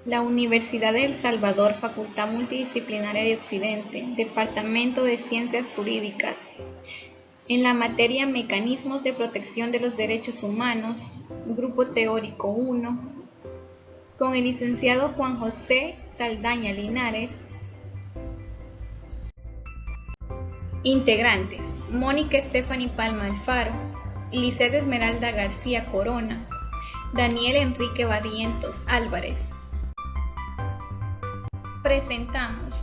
La Universidad de El Salvador, Facultad Multidisciplinaria de Occidente, Departamento de Ciencias Jurídicas, en la materia Mecanismos de Protección de los Derechos Humanos, Grupo Teórico 1, con el licenciado Juan José Saldaña Linares. Integrantes: Mónica Stephanie Palma Alfaro, Lisset Esmeralda García Corona, Daniel Enrique Barrientos Álvarez. Presentamos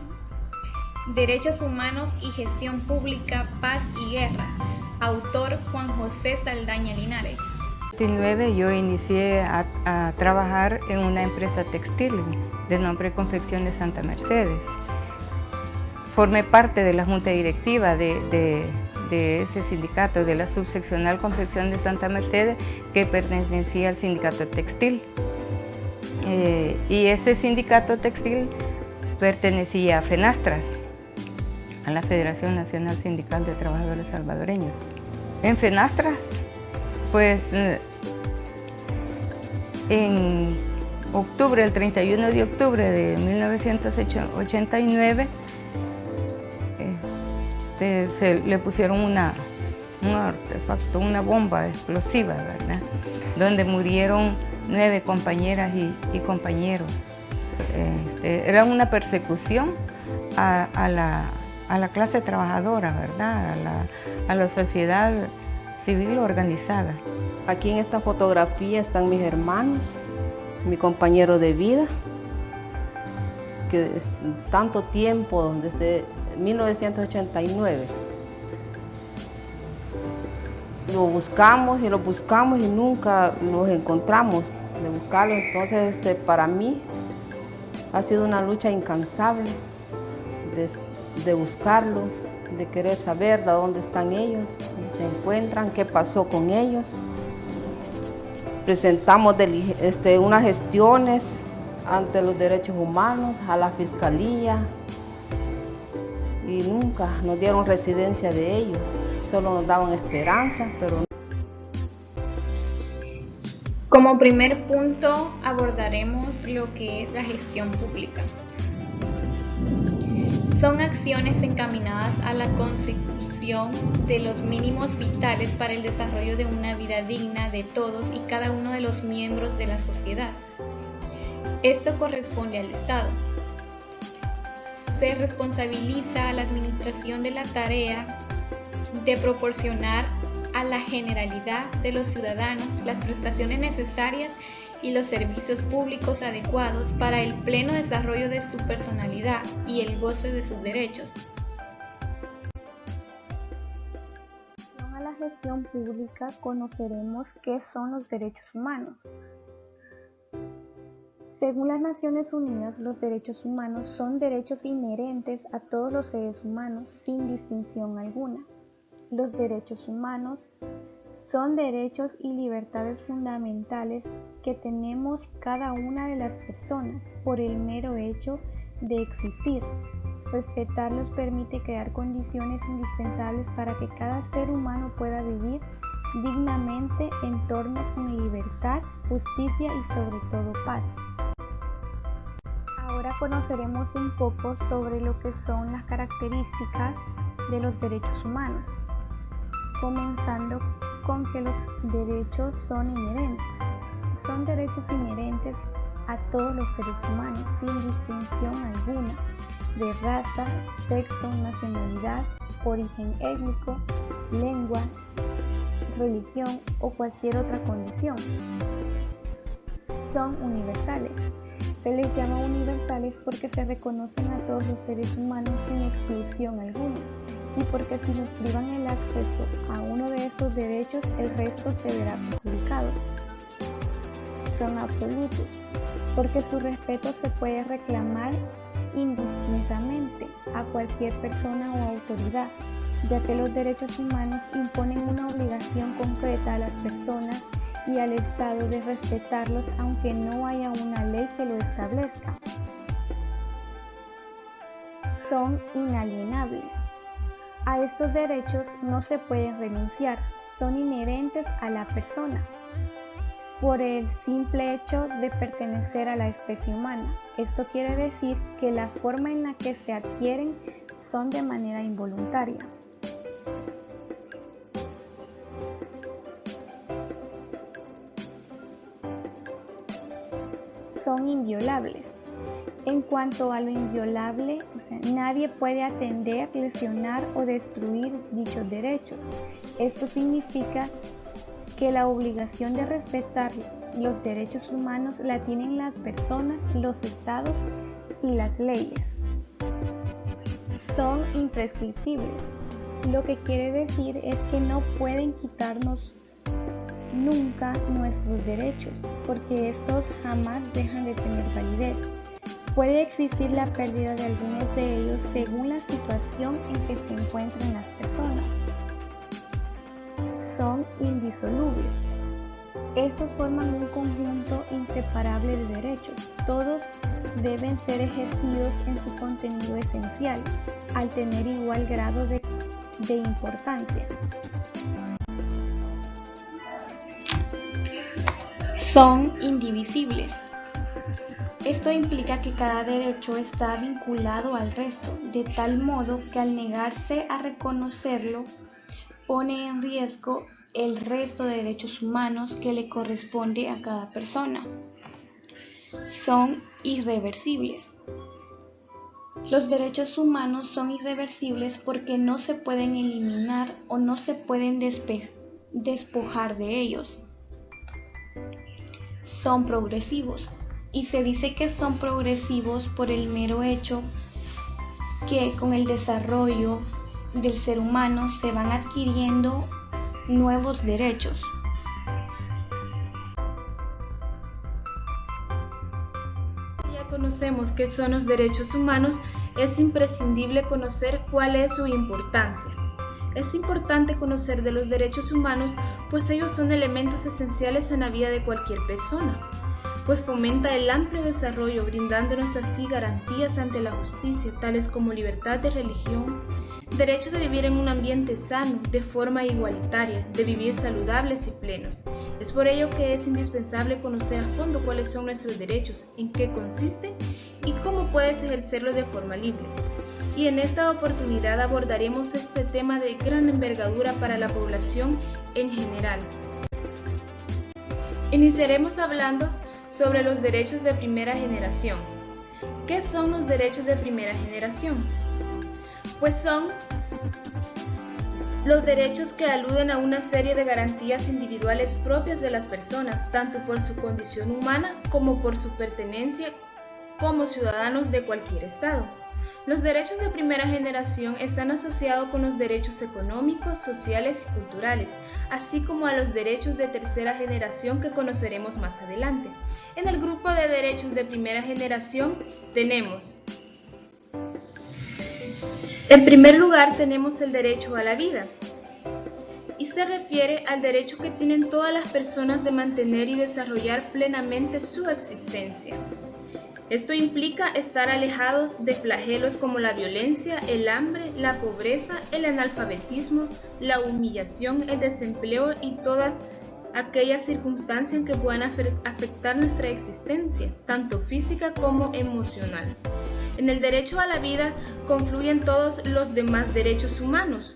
Derechos Humanos y Gestión Pública, Paz y Guerra. Autor Juan José Saldaña Linares. En 2009 yo inicié a trabajar en una empresa textil de nombre Confecciones Santa Mercedes. Formé parte de la junta directiva de ese sindicato, de la subseccional Confección de Santa Mercedes, que pertenecía al sindicato textil. Y ese sindicato textil pertenecía a FENASTRAS, a la Federación Nacional Sindical de Trabajadores Salvadoreños. En FENASTRAS, pues en octubre, el 31 de octubre de 1989, le pusieron un artefacto, una bomba explosiva, ¿verdad? Donde murieron 9 compañeras y compañeros. Era una persecución a la clase trabajadora, ¿verdad? A la sociedad civil organizada. Aquí en esta fotografía están mis hermanos, mi compañero de vida, que tanto tiempo, desde 1989, lo buscamos y nunca los encontramos de buscarlo. Entonces, para mí ha sido una lucha incansable de buscarlos, de querer saber de dónde están ellos, dónde se encuentran, qué pasó con ellos. Presentamos unas gestiones ante los derechos humanos, a la fiscalía, y nunca nos dieron residencia de ellos, solo nos daban esperanza, pero no. Como primer punto abordaremos lo que es la gestión pública. Son acciones encaminadas a la consecución de los mínimos vitales para el desarrollo de una vida digna de todos y cada uno de los miembros de la sociedad. Esto corresponde al Estado. Se responsabiliza a la administración de la tarea de proporcionar a la generalidad de los ciudadanos las prestaciones necesarias y los servicios públicos adecuados para el pleno desarrollo de su personalidad y el goce de sus derechos. A la gestión pública conoceremos qué son los derechos humanos. Según las Naciones Unidas, los derechos humanos son derechos inherentes a todos los seres humanos sin distinción alguna. Los derechos humanos son derechos y libertades fundamentales que tenemos cada una de las personas por el mero hecho de existir. Respetarlos permite crear condiciones indispensables para que cada ser humano pueda vivir dignamente en torno con libertad, justicia y sobre todo paz. Ahora conoceremos un poco sobre lo que son las características de los derechos humanos, comenzando con que los derechos son inherentes. Son derechos inherentes a todos los seres humanos, sin distinción alguna, de raza, sexo, nacionalidad, origen étnico, lengua, religión o cualquier otra condición. Son universales. Se les llama universales porque se reconocen a todos los seres humanos sin exclusión alguna, y porque si nos privan el acceso a uno de estos derechos, el resto se verá perjudicado. Son absolutos, porque su respeto se puede reclamar indistintamente a cualquier persona o autoridad, ya que los derechos humanos imponen una obligación concreta a las personas y al Estado de respetarlos aunque no haya una ley que lo establezca. Son inalienables. A estos derechos no se pueden renunciar, son inherentes a la persona. por el simple hecho de pertenecer a la especie humana. Esto quiere decir que la forma en la que se adquieren son de manera involuntaria. Son inviolables. En cuanto a lo inviolable, nadie puede atender, lesionar o destruir dichos derechos. Esto significa que la obligación de respetar los derechos humanos la tienen las personas, los estados y las leyes. Son imprescriptibles, lo que quiere decir es que no pueden quitarnos nunca nuestros derechos, porque estos jamás dejan de tener validez. Puede existir la pérdida de algunos de ellos según la situación en que se encuentren las personas. Son indisolubles. Estos forman un conjunto inseparable de derechos. Todos deben ser ejercidos en su contenido esencial, al tener igual grado de importancia. Son indivisibles. Esto implica que cada derecho está vinculado al resto, de tal modo que al negarse a reconocerlo, pone en riesgo el resto de derechos humanos que le corresponde a cada persona. Son irreversibles. Los derechos humanos son irreversibles porque no se pueden eliminar o no se pueden despojar de ellos. Son progresivos. Y se dice que son progresivos por el mero hecho que con el desarrollo del ser humano se van adquiriendo nuevos derechos. Ya conocemos qué son los derechos humanos, es imprescindible conocer cuál es su importancia. Es importante conocer de los derechos humanos, pues ellos son elementos esenciales en la vida de cualquier persona, pues fomenta el amplio desarrollo, brindándonos así garantías ante la justicia, tales como libertad de religión, derecho de vivir en un ambiente sano, de forma igualitaria, de vivir saludables y plenos. Es por ello que es indispensable conocer a fondo cuáles son nuestros derechos, en qué consisten y cómo puedes ejercerlos de forma libre. Y en esta oportunidad abordaremos este tema de gran envergadura para la población en general. Iniciaremos hablando sobre los derechos de primera generación. ¿Qué son los derechos de primera generación? Pues son los derechos que aluden a una serie de garantías individuales propias de las personas, tanto por su condición humana como por su pertenencia como ciudadanos de cualquier estado. Los derechos de primera generación están asociados con los derechos económicos, sociales y culturales, así como a los derechos de tercera generación que conoceremos más adelante. En el grupo de derechos de primera generación tenemos, en primer lugar, tenemos el derecho a la vida, y se refiere al derecho que tienen todas las personas de mantener y desarrollar plenamente su existencia. Esto implica estar alejados de flagelos como la violencia, el hambre, la pobreza, el analfabetismo, la humillación, el desempleo y todas aquellas circunstancias que puedan afectar nuestra existencia, tanto física como emocional. En el derecho a la vida confluyen todos los demás derechos humanos,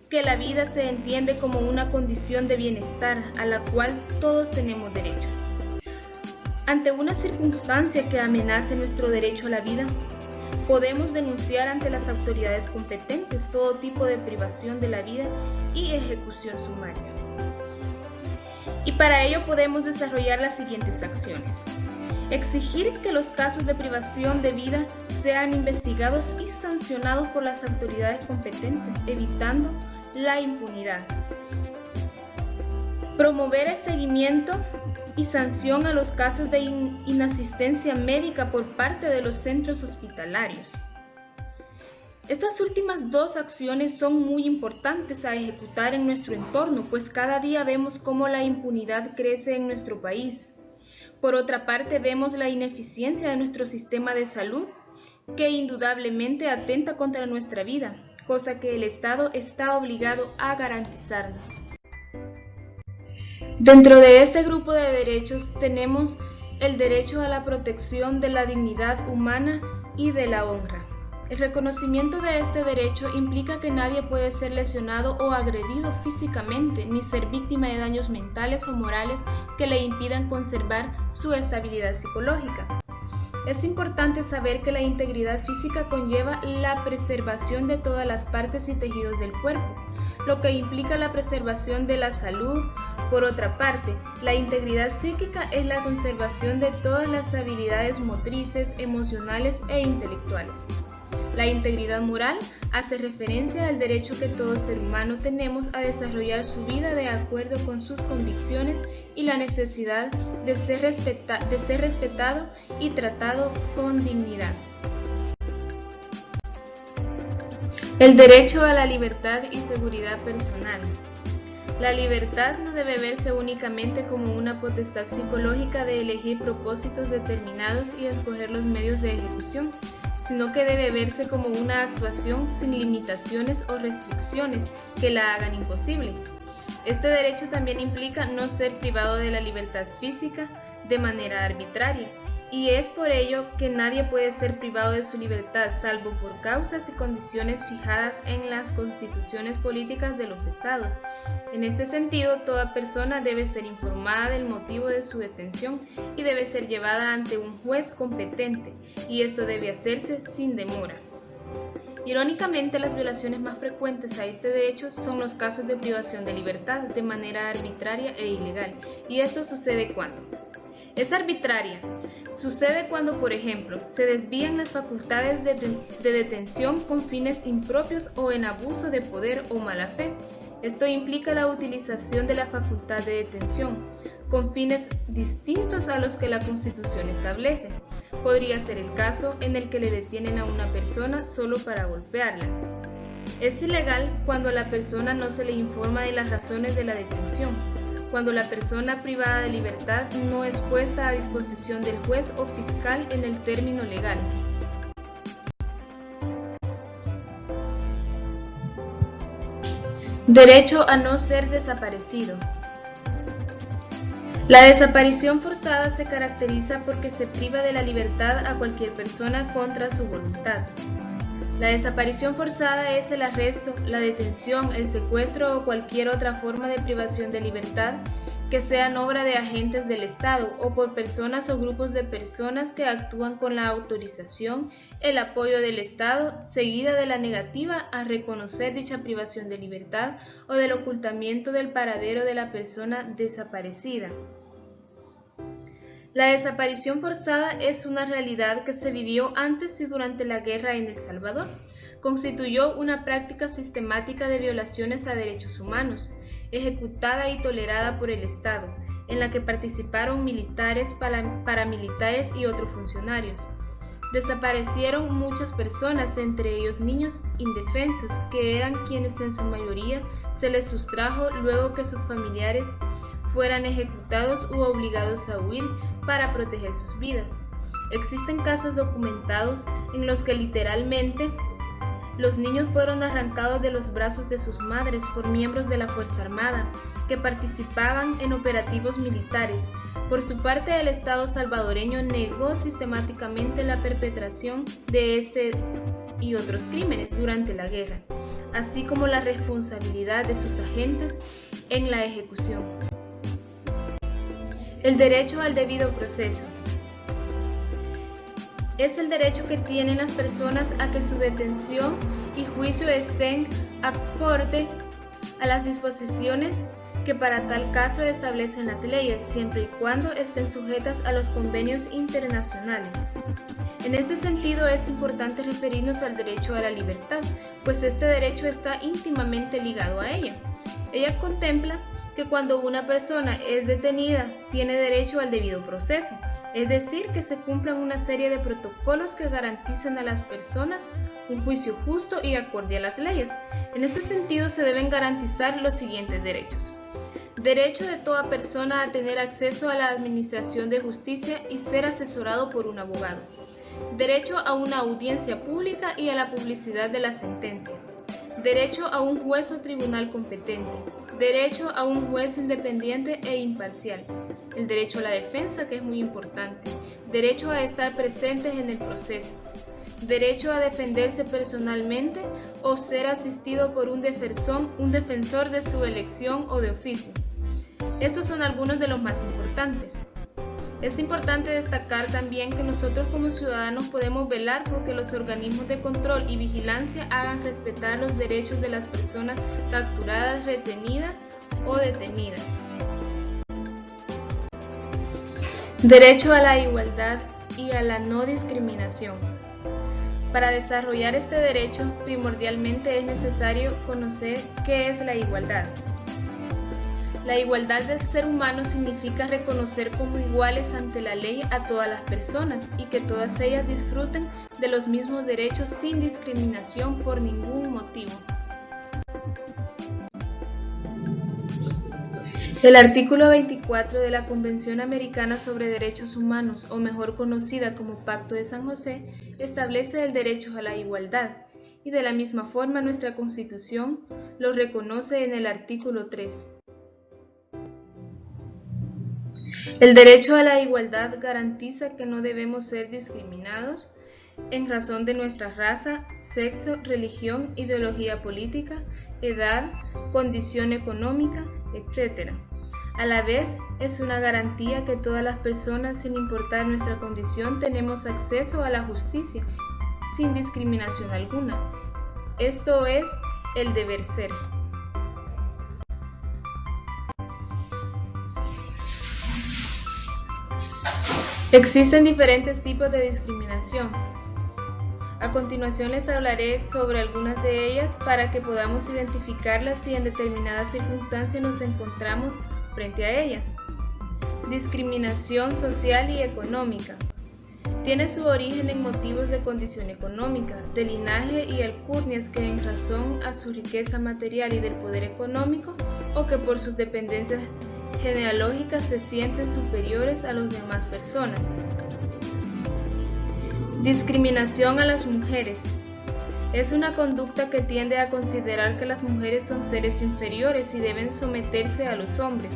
que la vida se entiende como una condición de bienestar a la cual todos tenemos derecho. Ante una circunstancia que amenace nuestro derecho a la vida, podemos denunciar ante las autoridades competentes todo tipo de privación de la vida y ejecución sumaria. Y para ello podemos desarrollar las siguientes acciones. Exigir que los casos de privación de vida sean investigados y sancionados por las autoridades competentes, evitando la impunidad. Promover el seguimiento y sanción a los casos de inasistencia médica por parte de los centros hospitalarios. Estas últimas dos acciones son muy importantes a ejecutar en nuestro entorno, pues cada día vemos cómo la impunidad crece en nuestro país. Por otra parte, vemos la ineficiencia de nuestro sistema de salud, que indudablemente atenta contra nuestra vida, cosa que el Estado está obligado a garantizarnos. Dentro de este grupo de derechos tenemos el derecho a la protección de la dignidad humana y de la honra. El reconocimiento de este derecho implica que nadie puede ser lesionado o agredido físicamente, ni ser víctima de daños mentales o morales que le impidan conservar su estabilidad psicológica. Es importante saber que la integridad física conlleva la preservación de todas las partes y tejidos del cuerpo, lo que implica la preservación de la salud. Por otra parte, la integridad psíquica es la conservación de todas las habilidades motrices, emocionales e intelectuales. La integridad moral hace referencia al derecho que todo ser humano tenemos a desarrollar su vida de acuerdo con sus convicciones y la necesidad de ser respetado y tratado con dignidad. El derecho a la libertad y seguridad personal. La libertad no debe verse únicamente como una potestad psicológica de elegir propósitos determinados y escoger los medios de ejecución, sino que debe verse como una actuación sin limitaciones o restricciones que la hagan imposible. Este derecho también implica no ser privado de la libertad física de manera arbitraria, y es por ello que nadie puede ser privado de su libertad salvo por causas y condiciones fijadas en las constituciones políticas de los estados. En este sentido, toda persona debe ser informada del motivo de su detención y debe ser llevada ante un juez competente, y esto debe hacerse sin demora. Irónicamente, las violaciones más frecuentes a este derecho son los casos de privación de libertad de manera arbitraria e ilegal, y esto sucede cuando es arbitraria. Sucede cuando, por ejemplo, se desvían las facultades de detención con fines impropios o en abuso de poder o mala fe. Esto implica la utilización de la facultad de detención con fines distintos a los que la Constitución establece. Podría ser el caso en el que le detienen a una persona solo para golpearla. Es ilegal cuando a la persona no se le informa de las razones de la detención, cuando la persona privada de libertad no es puesta a disposición del juez o fiscal en el término legal. Derecho a no ser desaparecido. La desaparición forzada se caracteriza porque se priva de la libertad a cualquier persona contra su voluntad. La desaparición forzada es el arresto, la detención, el secuestro o cualquier otra forma de privación de libertad que sean obra de agentes del Estado o por personas o grupos de personas que actúan con la autorización, el apoyo del Estado, seguida de la negativa a reconocer dicha privación de libertad o del ocultamiento del paradero de la persona desaparecida. La desaparición forzada es una realidad que se vivió antes y durante la guerra en El Salvador. Constituyó una práctica sistemática de violaciones a derechos humanos, ejecutada y tolerada por el Estado, en la que participaron militares, paramilitares y otros funcionarios. Desaparecieron muchas personas, entre ellos niños indefensos, que eran quienes en su mayoría se les sustrajo luego que sus familiares fueran ejecutados u obligados a huir para proteger sus vidas. Existen casos documentados en los que literalmente los niños fueron arrancados de los brazos de sus madres por miembros de la Fuerza Armada que participaban en operativos militares. Por su parte, el Estado salvadoreño negó sistemáticamente la perpetración de este y otros crímenes durante la guerra, así como la responsabilidad de sus agentes en la ejecución. El derecho al debido proceso. Es el derecho que tienen las personas a que su detención y juicio estén acorde a las disposiciones que para tal caso establecen las leyes, siempre y cuando estén sujetas a los convenios internacionales. En este sentido es importante referirnos al derecho a la libertad, pues este derecho está íntimamente ligado a ella. Ella contempla que cuando una persona es detenida tiene derecho al debido proceso, es decir, que se cumplan una serie de protocolos que garanticen a las personas un juicio justo y acorde a las leyes. En este sentido se deben garantizar los siguientes derechos. Derecho de toda persona a tener acceso a la administración de justicia y ser asesorado por un abogado. Derecho a una audiencia pública y a la publicidad de la sentencia. Derecho a un juez o tribunal competente. Derecho a un juez independiente e imparcial. El derecho a la defensa, que es muy importante. Derecho a estar presentes en el proceso. Derecho a defenderse personalmente o ser asistido por un defensor de su elección o de oficio. Estos son algunos de los más importantes. Es importante destacar también que nosotros como ciudadanos podemos velar porque los organismos de control y vigilancia hagan respetar los derechos de las personas capturadas, retenidas o detenidas. Derecho a la igualdad y a la no discriminación. Para desarrollar este derecho, primordialmente es necesario conocer qué es la igualdad. La igualdad del ser humano significa reconocer como iguales ante la ley a todas las personas y que todas ellas disfruten de los mismos derechos sin discriminación por ningún motivo. El artículo 24 de la Convención Americana sobre Derechos Humanos, o mejor conocida como Pacto de San José, establece el derecho a la igualdad, y de la misma forma nuestra Constitución lo reconoce en el artículo 3. El derecho a la igualdad garantiza que no debemos ser discriminados en razón de nuestra raza, sexo, religión, ideología política, edad, condición económica, etc. A la vez, es una garantía que todas las personas, sin importar nuestra condición, tenemos acceso a la justicia, sin discriminación alguna. Esto es el deber ser. Existen diferentes tipos de discriminación. A continuación les hablaré sobre algunas de ellas para que podamos identificarlas si en determinadas circunstancias nos encontramos frente a ellas. Discriminación social y económica. Tiene su origen en motivos de condición económica, de linaje y alcurnias que en razón a su riqueza material y del poder económico o que por sus dependencias genealógicas se sienten superiores a las demás personas. Discriminación a las mujeres. Es una conducta que tiende a considerar que las mujeres son seres inferiores y deben someterse a los hombres,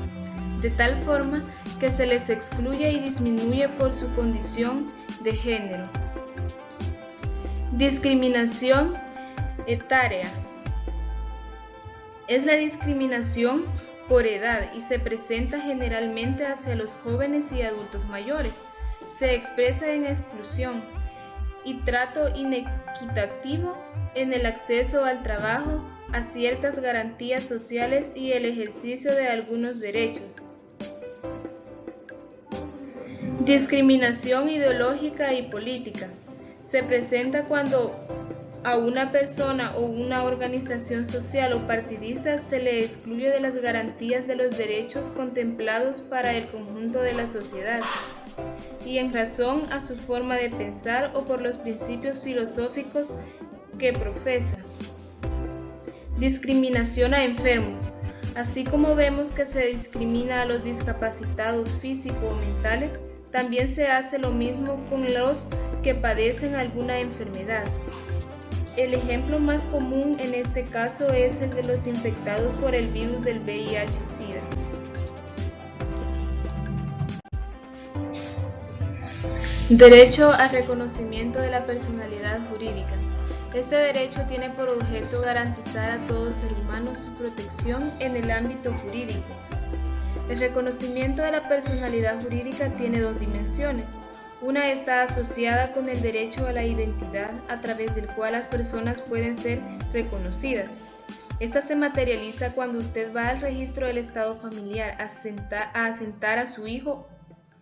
de tal forma que se les excluye y disminuye por su condición de género. Discriminación etaria. Es la discriminación por edad y se presenta generalmente hacia los jóvenes y adultos mayores. Se expresa en exclusión y trato inequitativo en el acceso al trabajo, a ciertas garantías sociales y el ejercicio de algunos derechos. Discriminación ideológica y política. Se presenta cuando a una persona o una organización social o partidista se le excluye de las garantías de los derechos contemplados para el conjunto de la sociedad, y en razón a su forma de pensar o por los principios filosóficos que profesa. Discriminación a enfermos. Así como vemos que se discrimina a los discapacitados físicos o mentales, también se hace lo mismo con los que padecen alguna enfermedad. El ejemplo más común en este caso es el de los infectados por el virus del VIH-Sida. Derecho al reconocimiento de la personalidad jurídica. Este derecho tiene por objeto garantizar a todo ser humano su protección en el ámbito jurídico. El reconocimiento de la personalidad jurídica tiene dos dimensiones. Una está asociada con el derecho a la identidad, a través del cual las personas pueden ser reconocidas. Esta se materializa cuando usted va al registro del estado familiar a asentar a su hijo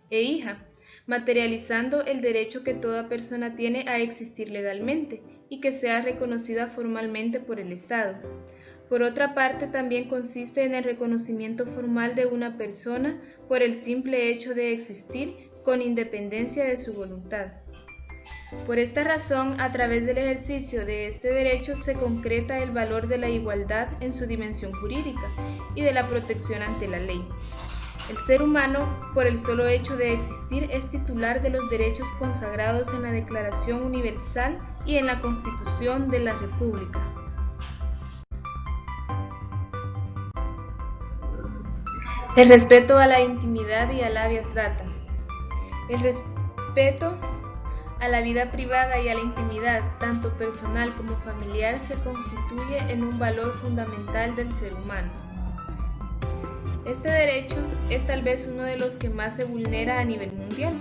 e hija, materializando el derecho que toda persona tiene a existir legalmente y que sea reconocida formalmente por el Estado. Por otra parte, también consiste en el reconocimiento formal de una persona por el simple hecho de existir, con independencia de su voluntad. Por esta razón, a través del ejercicio de este derecho se concreta el valor de la igualdad en su dimensión jurídica y de la protección ante la ley. El ser humano, por el solo hecho de existir, es titular de los derechos consagrados en la Declaración Universal y en la Constitución de la República. El respeto a la intimidad y al habeas data. El respeto a la vida privada y a la intimidad, tanto personal como familiar, se constituye en un valor fundamental del ser humano. Este derecho es tal vez uno de los que más se vulnera a nivel mundial,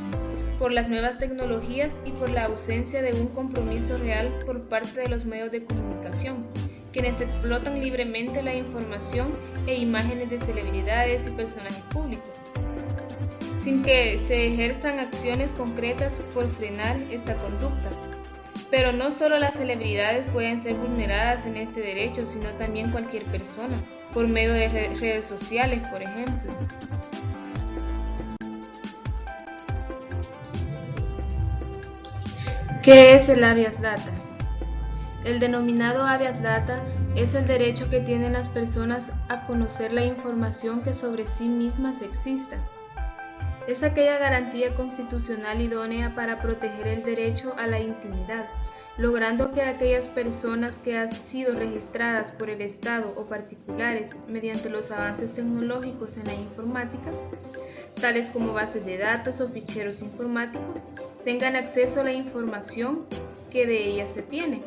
por las nuevas tecnologías y por la ausencia de un compromiso real por parte de los medios de comunicación, quienes explotan libremente la información e imágenes de celebridades y personajes públicos, sin que se ejerzan acciones concretas por frenar esta conducta. Pero no solo las celebridades pueden ser vulneradas en este derecho, sino también cualquier persona, por medio de redes sociales, por ejemplo. ¿Qué es el habeas data? El denominado habeas data es el derecho que tienen las personas a conocer la información que sobre sí mismas exista. Es aquella garantía constitucional idónea para proteger el derecho a la intimidad, logrando que aquellas personas que han sido registradas por el Estado o particulares mediante los avances tecnológicos en la informática, tales como bases de datos o ficheros informáticos, tengan acceso a la información que de ella se tiene,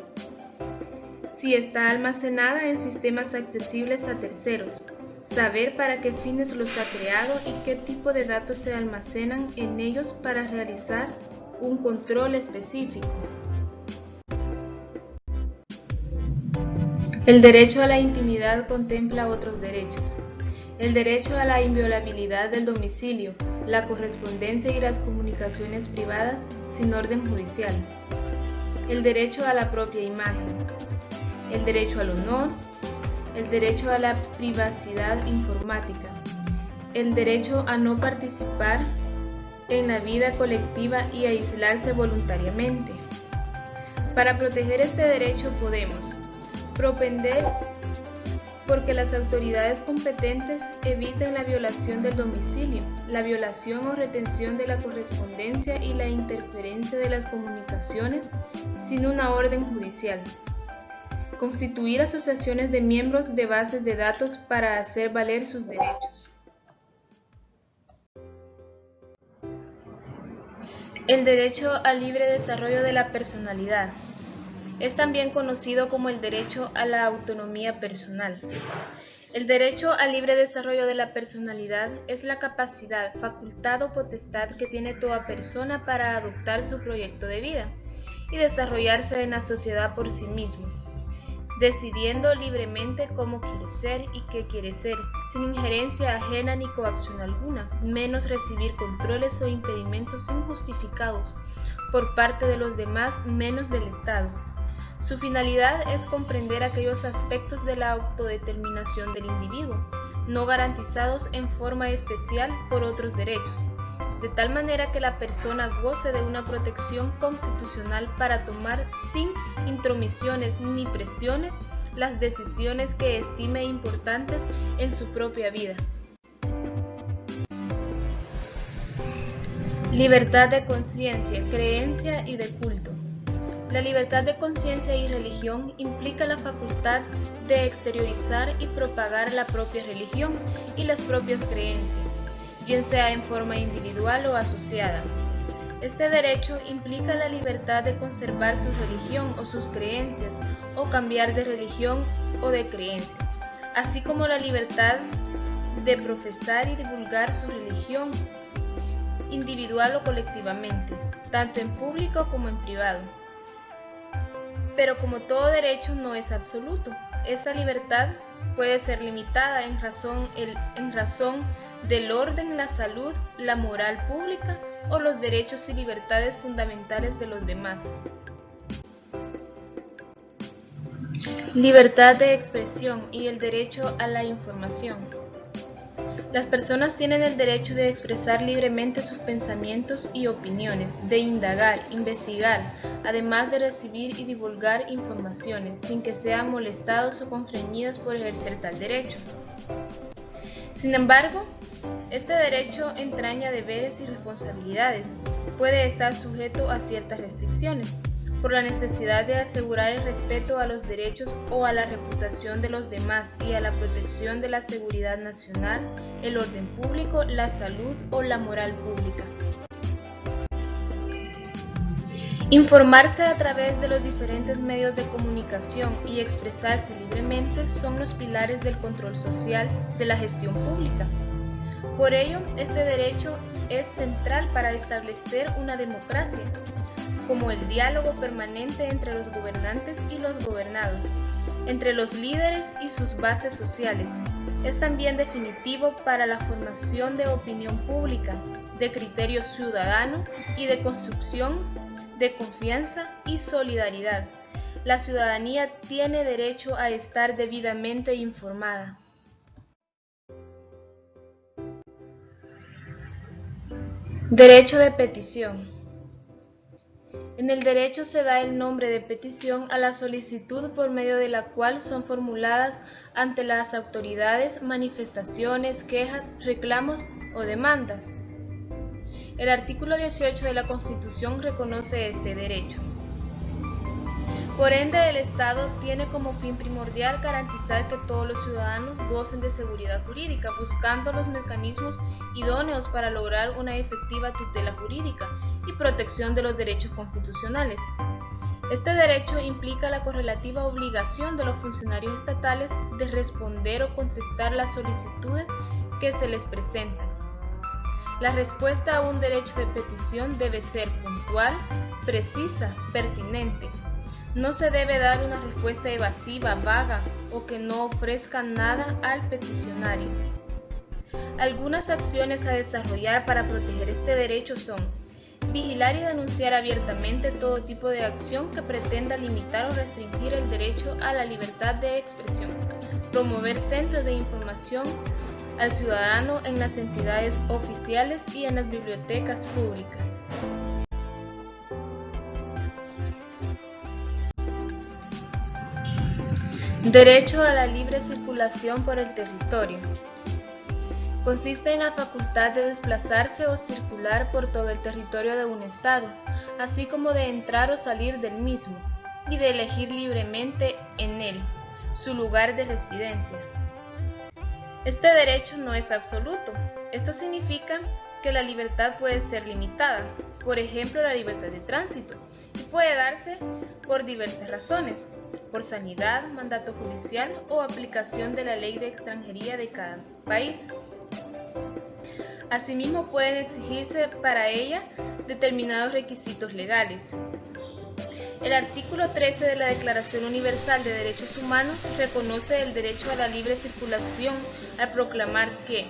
si está almacenada en sistemas accesibles a terceros, saber para qué fines los ha creado y qué tipo de datos se almacenan en ellos para realizar un control específico. El derecho a la intimidad contempla otros derechos. El derecho a la inviolabilidad del domicilio, la correspondencia y las comunicaciones privadas sin orden judicial. El derecho a la propia imagen. El derecho al honor. El derecho a la privacidad informática. El derecho a no participar en la vida colectiva y aislarse voluntariamente. Para proteger este derecho podemos propender porque las autoridades competentes eviten la violación del domicilio, la violación o retención de la correspondencia y la interferencia de las comunicaciones sin una orden judicial. Constituir asociaciones de miembros de bases de datos para hacer valer sus derechos. El derecho al libre desarrollo de la personalidad. Es también conocido como el derecho a la autonomía personal. El derecho al libre desarrollo de la personalidad es la capacidad, facultad o potestad que tiene toda persona para adoptar su proyecto de vida y desarrollarse en la sociedad por sí mismo, decidiendo libremente cómo quiere ser y qué quiere ser, sin injerencia ajena ni coacción alguna, menos recibir controles o impedimentos injustificados por parte de los demás, menos del Estado. Su finalidad es comprender aquellos aspectos de la autodeterminación del individuo, no garantizados en forma especial por otros derechos, de tal manera que la persona goce de una protección constitucional para tomar sin intromisiones ni presiones las decisiones que estime importantes en su propia vida. Libertad de conciencia, creencia y de culto. La libertad de conciencia y religión implica la facultad de exteriorizar y propagar la propia religión y las propias creencias, bien sea en forma individual o asociada. Este derecho implica la libertad de conservar su religión o sus creencias, o cambiar de religión o de creencias, así como la libertad de profesar y divulgar su religión, individual o colectivamente, tanto en público como en privado. Pero como todo derecho no es absoluto, esta libertad puede ser limitada en razón del orden, la salud, la moral pública o los derechos y libertades fundamentales de los demás. Libertad de expresión y el derecho a la información. Las personas tienen el derecho de expresar libremente sus pensamientos y opiniones, de indagar, investigar, además de recibir y divulgar informaciones, sin que sean molestados o constreñidos por ejercer tal derecho. Sin embargo, este derecho entraña deberes y responsabilidades, puede estar sujeto a ciertas restricciones. por la necesidad de asegurar el respeto a los derechos o a la reputación de los demás y a la protección de la seguridad nacional, el orden público, la salud o la moral pública. Informarse a través de los diferentes medios de comunicación y expresarse libremente son los pilares del control social de la gestión pública. Por ello, este derecho es central para establecer una democracia, como el diálogo permanente entre los gobernantes y los gobernados, entre los líderes y sus bases sociales. Es también definitivo para la formación de opinión pública, de criterio ciudadano y de construcción de confianza y solidaridad. La ciudadanía tiene derecho a estar debidamente informada. Derecho de petición. En el derecho se da el nombre de petición a la solicitud por medio de la cual son formuladas ante las autoridades manifestaciones, quejas, reclamos o demandas. El artículo 18 de la Constitución reconoce este derecho. Por ende, el Estado tiene como fin primordial garantizar que todos los ciudadanos gocen de seguridad jurídica, buscando los mecanismos idóneos para lograr una efectiva tutela jurídica y protección de los derechos constitucionales. Este derecho implica la correlativa obligación de los funcionarios estatales de responder o contestar las solicitudes que se les presentan. La respuesta a un derecho de petición debe ser puntual, precisa, pertinente. No se debe dar una respuesta evasiva, vaga o que no ofrezca nada al peticionario. Algunas acciones a desarrollar para proteger este derecho son: vigilar y denunciar abiertamente todo tipo de acción que pretenda limitar o restringir el derecho a la libertad de expresión, promover centros de información al ciudadano en las entidades oficiales y en las bibliotecas públicas. Derecho a la libre circulación por el territorio. Consiste en la facultad de desplazarse o circular por todo el territorio de un estado, así como de entrar o salir del mismo, y de elegir libremente en él su lugar de residencia. Este derecho no es absoluto. Esto significa que la libertad puede ser limitada, por ejemplo la libertad de tránsito, y puede darse por diversas razones: por sanidad, mandato judicial o aplicación de la ley de extranjería de cada país. Asimismo, pueden exigirse para ella determinados requisitos legales. El artículo 13 de la Declaración Universal de Derechos Humanos reconoce el derecho a la libre circulación al proclamar que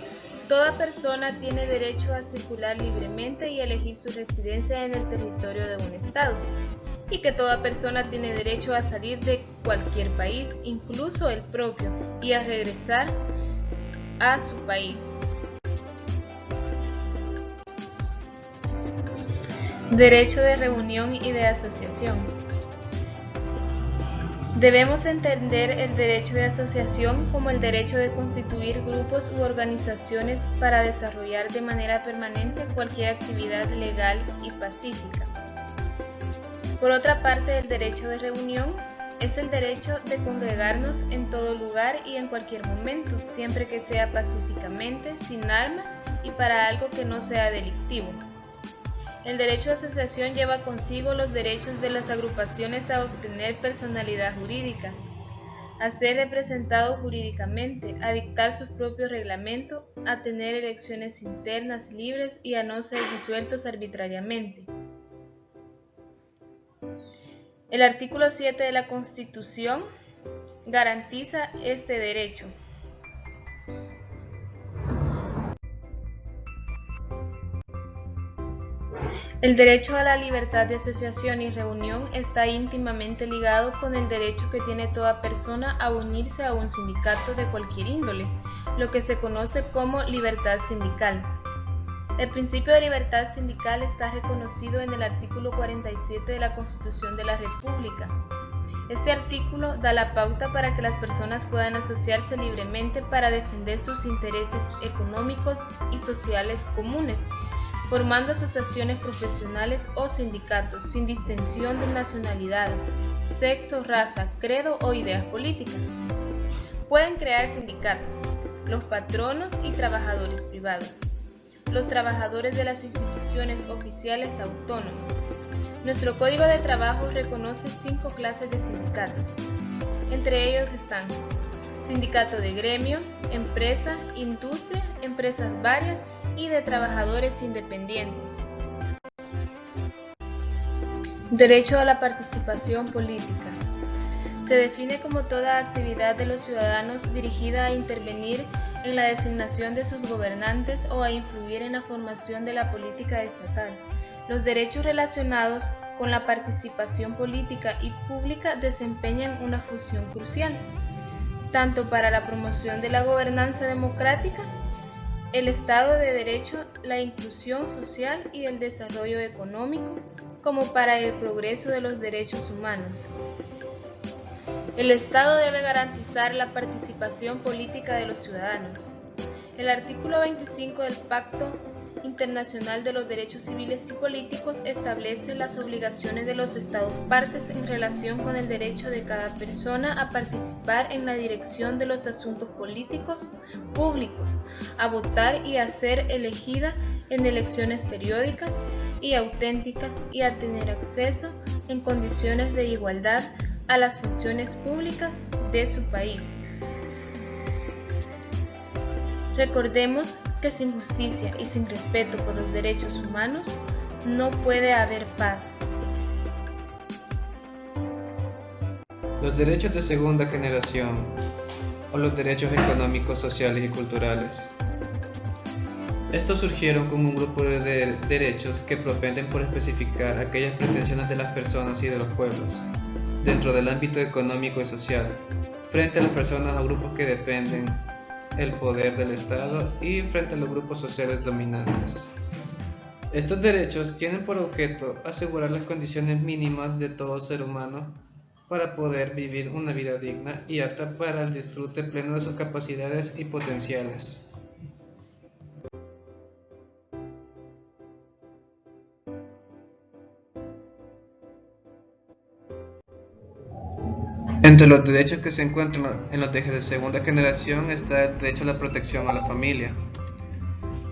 toda persona tiene derecho a circular libremente y elegir su residencia en el territorio de un estado, y que toda persona tiene derecho a salir de cualquier país, incluso el propio, y a regresar a su país. Derecho de reunión y de asociación. Debemos entender el derecho de asociación como el derecho de constituir grupos u organizaciones para desarrollar de manera permanente cualquier actividad legal y pacífica. Por otra parte, el derecho de reunión es el derecho de congregarnos en todo lugar y en cualquier momento, siempre que sea pacíficamente, sin armas y para algo que no sea delictivo. El derecho de asociación lleva consigo los derechos de las agrupaciones a obtener personalidad jurídica, a ser representado jurídicamente, a dictar sus propios reglamentos, a tener elecciones internas libres y a no ser disueltos arbitrariamente. El artículo 7 de la Constitución garantiza este derecho. El derecho a la libertad de asociación y reunión está íntimamente ligado con el derecho que tiene toda persona a unirse a un sindicato de cualquier índole, lo que se conoce como libertad sindical. El principio de libertad sindical está reconocido en el artículo 47 de la Constitución de la República. Este artículo da la pauta para que las personas puedan asociarse libremente para defender sus intereses económicos y sociales comunes, formando asociaciones profesionales o sindicatos sin distinción de nacionalidad, sexo, raza, credo o ideas políticas. Pueden crear sindicatos los patronos y trabajadores privados, los trabajadores de las instituciones oficiales autónomas. Nuestro Código de Trabajo reconoce 5 clases de sindicatos. Entre ellos están sindicato de gremio, empresa, industria, empresas varias y de trabajadores independientes. Derecho a la participación política. Se define como toda actividad de los ciudadanos dirigida a intervenir en la designación de sus gobernantes o a influir en la formación de la política estatal. Los derechos relacionados con la participación política y pública desempeñan una función crucial, tanto para la promoción de la gobernanza democrática, el Estado de Derecho, la inclusión social y el desarrollo económico, como para el progreso de los derechos humanos. El Estado debe garantizar la participación política de los ciudadanos. El artículo 25 del Pacto Internacional de los Derechos Civiles y Políticos establece las obligaciones de los Estados partes en relación con el derecho de cada persona a participar en la dirección de los asuntos políticos públicos, a votar y a ser elegida en elecciones periódicas y auténticas y a tener acceso en condiciones de igualdad a las funciones públicas de su país. Recordemos que sin justicia y sin respeto por los derechos humanos no puede haber paz. Los derechos de segunda generación o los derechos económicos, sociales y culturales. Estos surgieron como un grupo de derechos que propenden por especificar aquellas pretensiones de las personas y de los pueblos dentro del ámbito económico y social, frente a las personas o grupos que dependen el poder del Estado y frente a los grupos sociales dominantes. Estos derechos tienen por objeto asegurar las condiciones mínimas de todo ser humano para poder vivir una vida digna y apta para el disfrute pleno de sus capacidades y potenciales. Entre los derechos que se encuentran en los derechos de segunda generación está el derecho a la protección a la familia.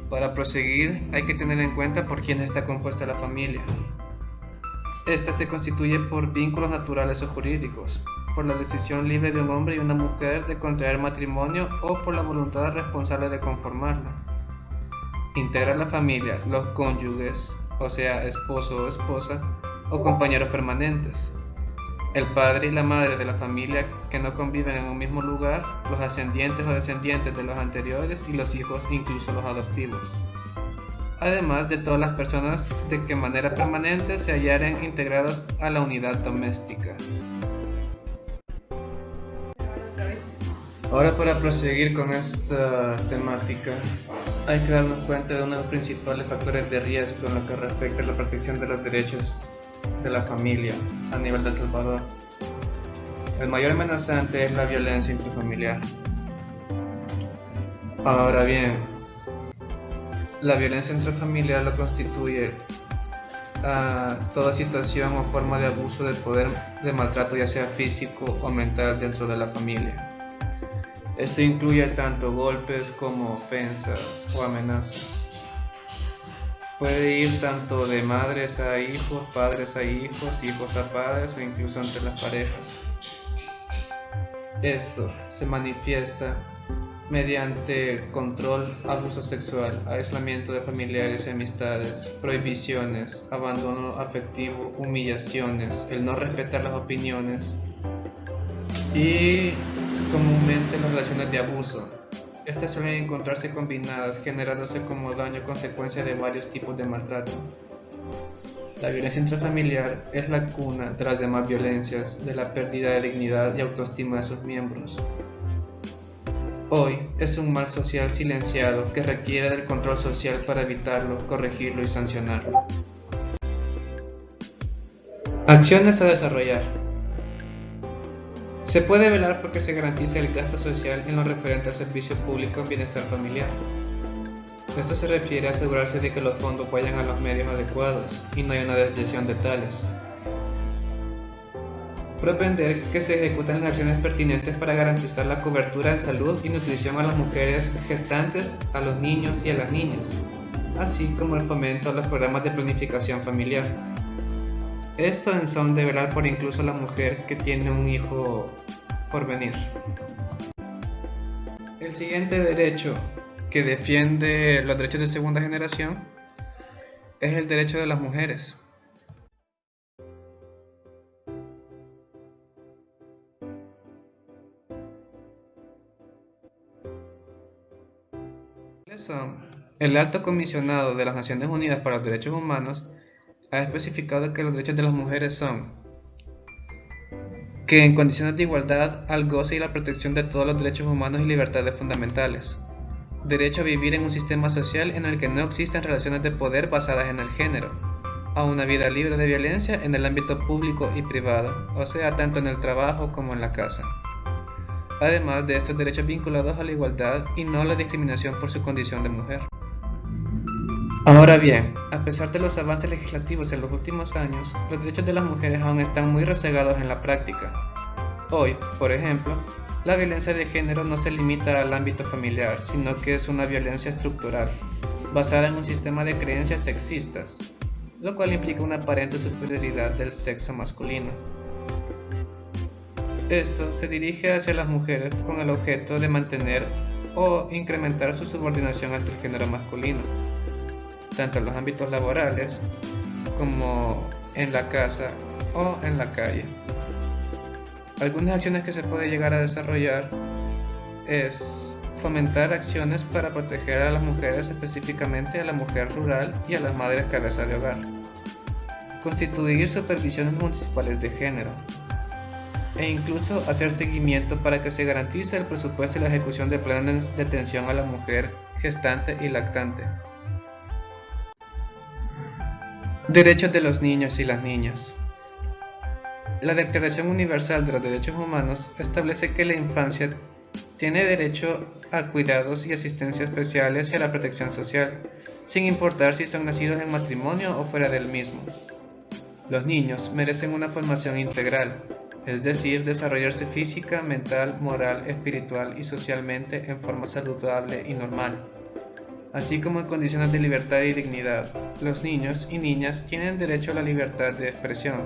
Para proseguir hay que tener en cuenta por quién está compuesta la familia. Esta se constituye por vínculos naturales o jurídicos, por la decisión libre de un hombre y una mujer de contraer matrimonio o por la voluntad responsable de conformarla. Integra la familia los cónyuges, o sea, esposo o esposa, o compañeros permanentes, el padre y la madre de la familia que no conviven en un mismo lugar, los ascendientes o descendientes de los anteriores y los hijos, incluso los adoptivos. Además de todas las personas de que de manera permanente se hallaren integrados a la unidad doméstica. Ahora, para proseguir con esta temática, hay que darnos cuenta de uno de los principales factores de riesgo en lo que respecta a la protección de los derechos de la familia a nivel de El Salvador. El mayor amenazante es la violencia intrafamiliar. Ahora bien, la violencia intrafamiliar lo constituye toda situación o forma de abuso de poder, de maltrato, ya sea físico o mental, dentro de la familia. Esto incluye tanto golpes como ofensas o amenazas. Puede ir tanto de madres a hijos, padres a hijos, hijos a padres o incluso entre las parejas. Esto se manifiesta mediante control, abuso sexual, aislamiento de familiares y amistades, prohibiciones, abandono afectivo, humillaciones, el no respetar las opiniones y comúnmente las relaciones de abuso. Estas suelen encontrarse combinadas, generándose como daño consecuencia de varios tipos de maltrato. La violencia intrafamiliar es la cuna de las demás violencias, de la pérdida de dignidad y autoestima de sus miembros. Hoy es un mal social silenciado que requiere del control social para evitarlo, corregirlo y sancionarlo. Acciones a desarrollar. Se puede velar porque se garantice el gasto social en lo referente al servicio público en bienestar familiar. Esto se refiere a asegurarse de que los fondos vayan a los medios adecuados y no haya una desviación de tales. Propender que se ejecuten las acciones pertinentes para garantizar la cobertura en salud y nutrición a las mujeres gestantes, a los niños y a las niñas, así como el fomento a los programas de planificación familiar. Esto en son de velar por incluso la mujer que tiene un hijo por venir. El siguiente derecho que defiende los derechos de segunda generación es el derecho de las mujeres. El Alto Comisionado de las Naciones Unidas para los Derechos Humanos ha especificado que los derechos de las mujeres son que en condiciones de igualdad al goce y la protección de todos los derechos humanos y libertades fundamentales, derecho a vivir en un sistema social en el que no existen relaciones de poder basadas en el género, a una vida libre de violencia en el ámbito público y privado, o sea, tanto en el trabajo como en la casa. Además de estos derechos vinculados a la igualdad y no a la discriminación por su condición de mujer. Ahora bien, a pesar de los avances legislativos en los últimos años, los derechos de las mujeres aún están muy rezagados en la práctica. Hoy, por ejemplo, la violencia de género no se limita al ámbito familiar, sino que es una violencia estructural, basada en un sistema de creencias sexistas, lo cual implica una aparente superioridad del sexo masculino. Esto se dirige hacia las mujeres con el objeto de mantener o incrementar su subordinación ante el género masculino, tanto en los ámbitos laborales como en la casa o en la calle. Algunas acciones que se puede llegar a desarrollar es fomentar acciones para proteger a las mujeres, específicamente a la mujer rural y a las madres cabeza de hogar, constituir supervisiones municipales de género, e incluso hacer seguimiento para que se garantice el presupuesto y la ejecución de planes de atención a la mujer gestante y lactante. Derechos de los niños y las niñas. La Declaración Universal de los Derechos Humanos establece que la infancia tiene derecho a cuidados y asistencia especiales y a la protección social, sin importar si son nacidos en matrimonio o fuera del mismo. Los niños merecen una formación integral, es decir, desarrollarse física, mental, moral, espiritual y socialmente en forma saludable y normal, así como en condiciones de libertad y dignidad. Los niños y niñas tienen derecho a la libertad de expresión,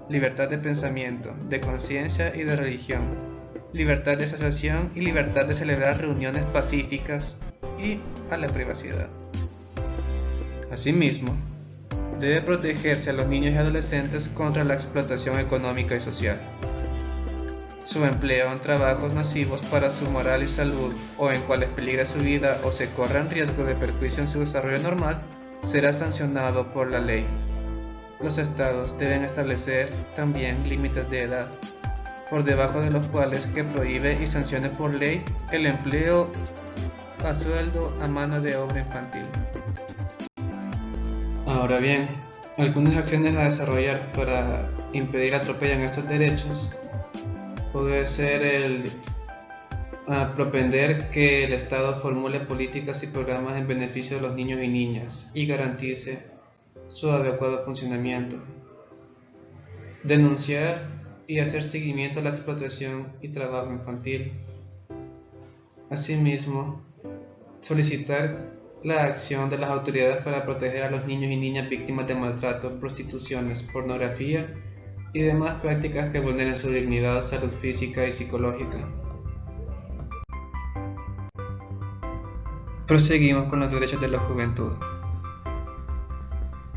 libertad de pensamiento, de conciencia y de religión, libertad de asociación y libertad de celebrar reuniones pacíficas y a la privacidad. Asimismo, debe protegerse a los niños y adolescentes contra la explotación económica y social. Su empleo en trabajos nocivos para su moral y salud o en cuales peligra su vida o se corra en riesgo de perjuicio en su desarrollo normal será sancionado por la ley. Los estados deben establecer también límites de edad, por debajo de los cuales que prohíbe y sancione por ley el empleo a sueldo a mano de obra infantil. Ahora bien, algunas acciones a desarrollar para impedir atropellan estos derechos puede ser el propender que el Estado formule políticas y programas en beneficio de los niños y niñas y garantice su adecuado funcionamiento. Denunciar y hacer seguimiento a la explotación y trabajo infantil. Asimismo, solicitar la acción de las autoridades para proteger a los niños y niñas víctimas de maltrato, prostituciones, pornografía y demás prácticas que vulneren su dignidad, salud física y psicológica. Proseguimos con los derechos de la juventud.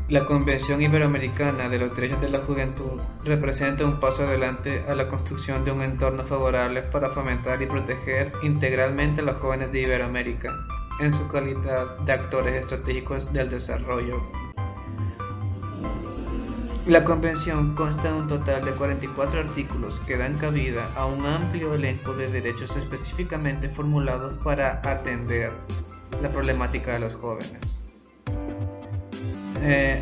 La Convención Iberoamericana de los Derechos de la Juventud representa un paso adelante a la construcción de un entorno favorable para fomentar y proteger integralmente a los jóvenes de Iberoamérica en su calidad de actores estratégicos del desarrollo. La Convención consta de un total de 44 artículos que dan cabida a un amplio elenco de derechos específicamente formulados para atender la problemática de los jóvenes.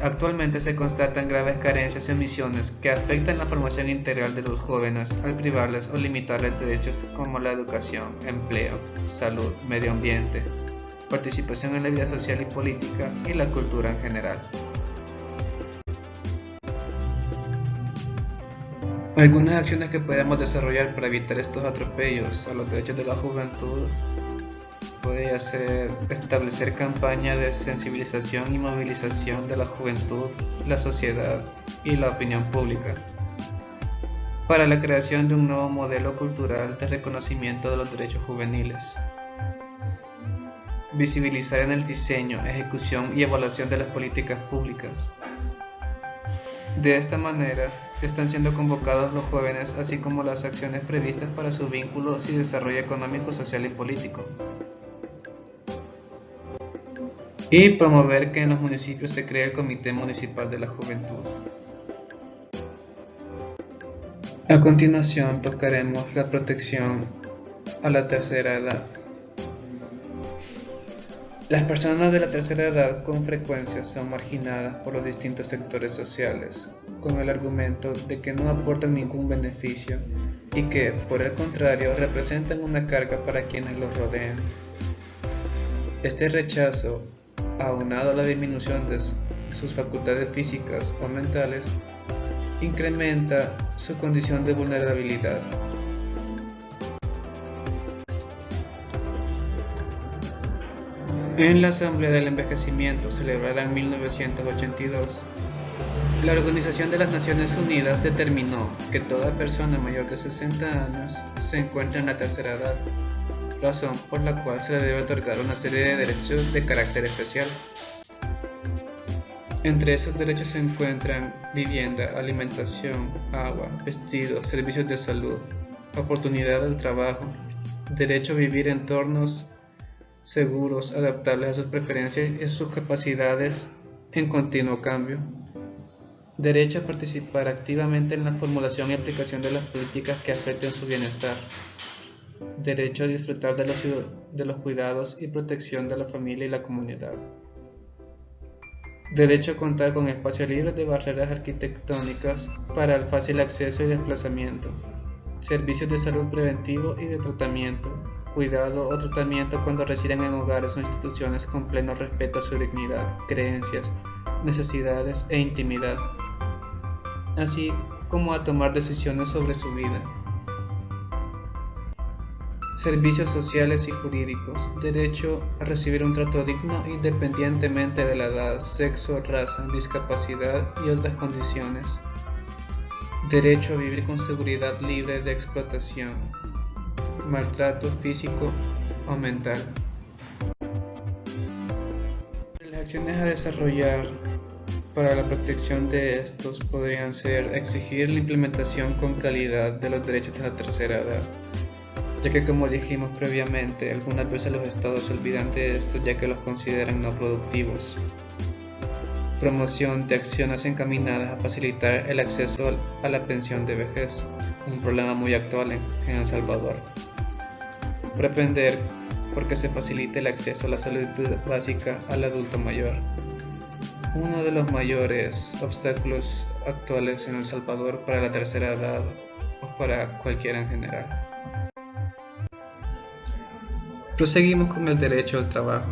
Actualmente se constatan graves carencias y omisiones que afectan la formación integral de los jóvenes al privarles o limitarles derechos como la educación, empleo, salud, medio ambiente, participación en la vida social y política y la cultura en general. Algunas acciones que podemos desarrollar para evitar estos atropellos a los derechos de la juventud podría ser establecer campañas de sensibilización y movilización de la juventud, la sociedad y la opinión pública para la creación de un nuevo modelo cultural de reconocimiento de los derechos juveniles. Visibilizar en el diseño, ejecución y evaluación de las políticas públicas. De esta manera, están siendo convocados los jóvenes, así como las acciones previstas para sus vínculos y desarrollo económico, social y político. Y promover que en los municipios se cree el Comité Municipal de la Juventud. A continuación tocaremos la protección a la tercera edad. Las personas de la tercera edad con frecuencia son marginadas por los distintos sectores sociales, con el argumento de que no aportan ningún beneficio y que, por el contrario, representan una carga para quienes los rodean. Este rechazo, aunado a la disminución de sus facultades físicas o mentales, incrementa su condición de vulnerabilidad. En la Asamblea del Envejecimiento, celebrada en 1982, la Organización de las Naciones Unidas determinó que toda persona mayor de 60 años se encuentra en la tercera edad, razón por la cual se le debe otorgar una serie de derechos de carácter especial. Entre esos derechos se encuentran vivienda, alimentación, agua, vestidos, servicios de salud, oportunidad al trabajo, derecho a vivir en entornos seguros, adaptables a sus preferencias y a sus capacidades en continuo cambio, derecho a participar activamente en la formulación y aplicación de las políticas que afecten su bienestar, derecho a disfrutar de los cuidados y protección de la familia y la comunidad, derecho a contar con espacios libres de barreras arquitectónicas para el fácil acceso y desplazamiento, servicios de salud preventivo y de tratamiento, cuidado o tratamiento cuando residen en hogares o instituciones con pleno respeto a su dignidad, creencias, necesidades e intimidad, así como a tomar decisiones sobre su vida. Servicios sociales y jurídicos, derecho a recibir un trato digno independientemente de la edad, sexo, raza, discapacidad y otras condiciones, derecho a vivir con seguridad libre de explotación, maltrato físico o mental. Las acciones a desarrollar para la protección de estos podrían ser exigir la implementación con calidad de los derechos de la tercera edad, ya que, como dijimos previamente, algunas veces los estados se olvidan de estos ya que los consideran no productivos. Promoción de acciones encaminadas a facilitar el acceso a la pensión de vejez, un problema muy actual en El Salvador. Propender porque se facilite el acceso a la salud básica al adulto mayor. Uno de los mayores obstáculos actuales en El Salvador para la tercera edad o para cualquiera en general. Proseguimos con el derecho al trabajo.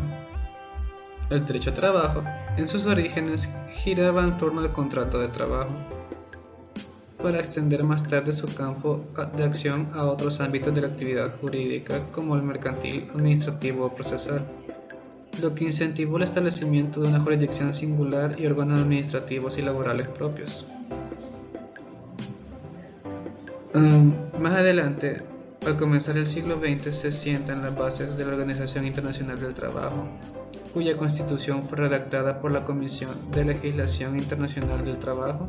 El derecho al trabajo, en sus orígenes, giraba en torno al contrato de trabajo, para extender más tarde su campo de acción a otros ámbitos de la actividad jurídica como el mercantil, administrativo o procesal, lo que incentivó el establecimiento de una jurisdicción singular y órganos administrativos y laborales propios. Más adelante, al comenzar el siglo XX, se sientan las bases de la Organización Internacional del Trabajo, cuya constitución fue redactada por la Comisión de Legislación Internacional del Trabajo,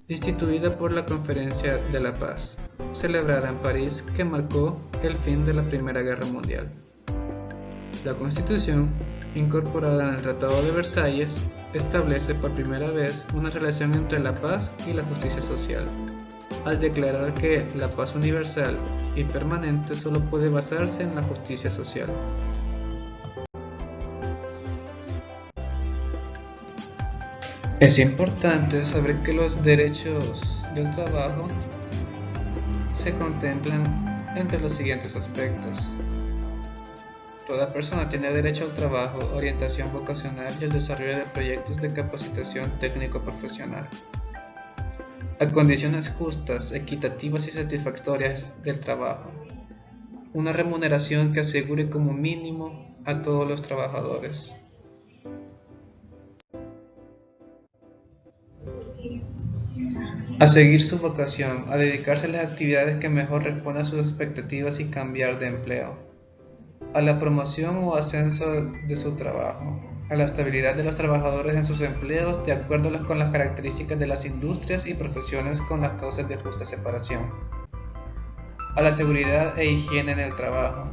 instituida por la Conferencia de la Paz, celebrada en París, que marcó el fin de la Primera Guerra Mundial. La Constitución, incorporada en el Tratado de Versalles, establece por primera vez una relación entre la paz y la justicia social, al declarar que la paz universal y permanente solo puede basarse en la justicia social. Es importante saber que los derechos del trabajo se contemplan entre los siguientes aspectos: Toda persona tiene derecho al trabajo, orientación vocacional y al desarrollo de proyectos de capacitación técnico-profesional, a condiciones justas, equitativas y satisfactorias del trabajo. Una remuneración que asegure como mínimo a todos los trabajadores. A seguir su vocación, a dedicarse a las actividades que mejor respondan a sus expectativas y cambiar de empleo, a la promoción o ascenso de su trabajo, a la estabilidad de los trabajadores en sus empleos de acuerdo con las características de las industrias y profesiones con las causas de justa separación, a la seguridad e higiene en el trabajo,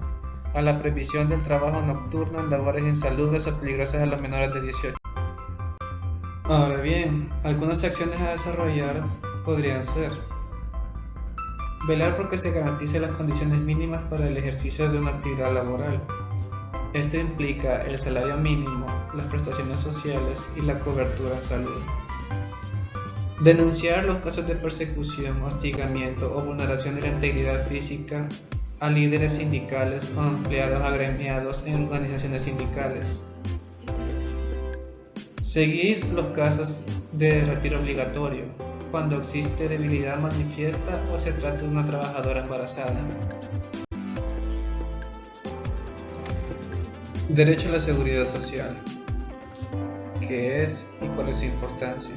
a la prohibición del trabajo nocturno en labores insalubres o peligrosas a los menores de 18. Ahora bien, algunas acciones a desarrollar podrían ser: velar porque se garanticen las condiciones mínimas para el ejercicio de una actividad laboral. Esto implica el salario mínimo, las prestaciones sociales y la cobertura en salud. Denunciar los casos de persecución, hostigamiento o vulneración de la integridad física a líderes sindicales o empleados agremiados en organizaciones sindicales. Seguir los casos de retiro obligatorio cuando existe debilidad manifiesta o se trata de una trabajadora embarazada. Derecho a la seguridad social. ¿Qué es y cuál es su importancia?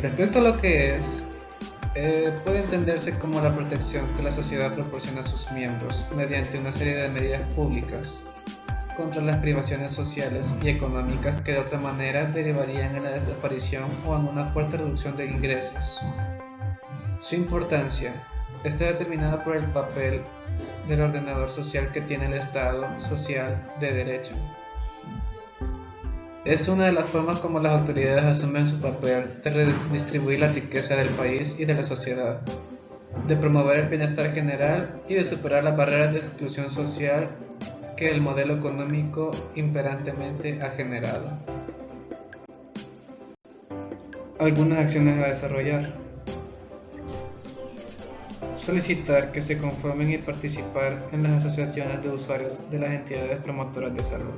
Respecto a lo que es, puede entenderse como la protección que la sociedad proporciona a sus miembros mediante una serie de medidas públicas contra las privaciones sociales y económicas que de otra manera derivarían en la desaparición o en una fuerte reducción de ingresos. Su importancia está determinada por el papel del ordenador social que tiene el Estado social de derecho. Es una de las formas como las autoridades asumen su papel de redistribuir la riqueza del país y de la sociedad, de promover el bienestar general y de superar las barreras de exclusión social que el modelo económico imperantemente ha generado. Algunas acciones a desarrollar: solicitar que se conformen y participar en las asociaciones de usuarios de las entidades promotoras de salud.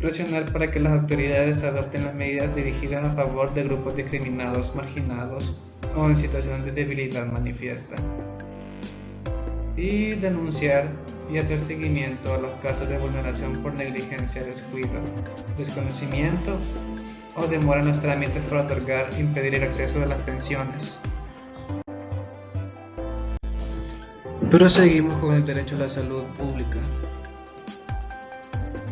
Presionar para que las autoridades adopten las medidas dirigidas a favor de grupos discriminados, marginados o en situación de debilidad manifiesta. Y denunciar y hacer seguimiento a los casos de vulneración por negligencia, descuido, desconocimiento o demora en los trámites para otorgar e impedir el acceso a las pensiones. Pero seguimos con el derecho a la salud pública.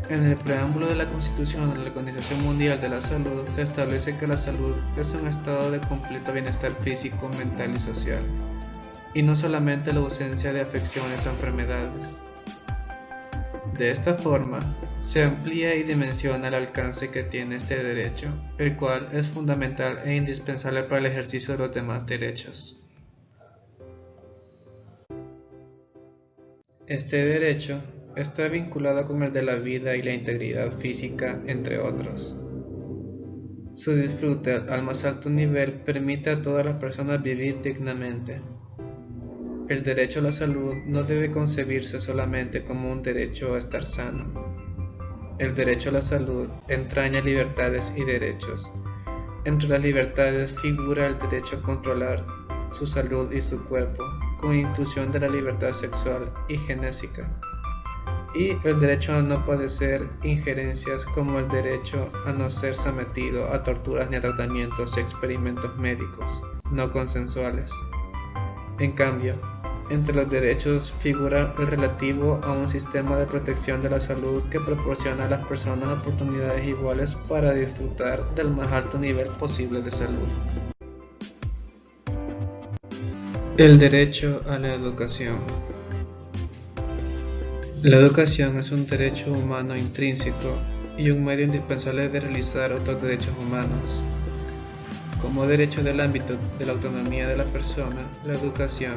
En el preámbulo de la Constitución de la Organización Mundial de la Salud se establece que la salud es un estado de completo bienestar físico, mental y social, y no solamente la ausencia de afecciones o enfermedades. De esta forma, se amplía y dimensiona el alcance que tiene este derecho, el cual es fundamental e indispensable para el ejercicio de los demás derechos. Este derecho está vinculado con el de la vida y la integridad física, entre otros. Su disfrute al más alto nivel permite a todas las personas vivir dignamente. El derecho a la salud no debe concebirse solamente como un derecho a estar sano. El derecho a la salud entraña libertades y derechos. Entre las libertades figura el derecho a controlar su salud y su cuerpo, con inclusión de la libertad sexual y genésica, y el derecho a no padecer injerencias como el derecho a no ser sometido a torturas ni a tratamientos y experimentos médicos no consensuales. En cambio, entre los derechos figura el relativo a un sistema de protección de la salud que proporciona a las personas oportunidades iguales para disfrutar del más alto nivel posible de salud. El derecho a la educación. La educación es un derecho humano intrínseco y un medio indispensable de realizar otros derechos humanos. Como derecho del ámbito de la autonomía de la persona, la educación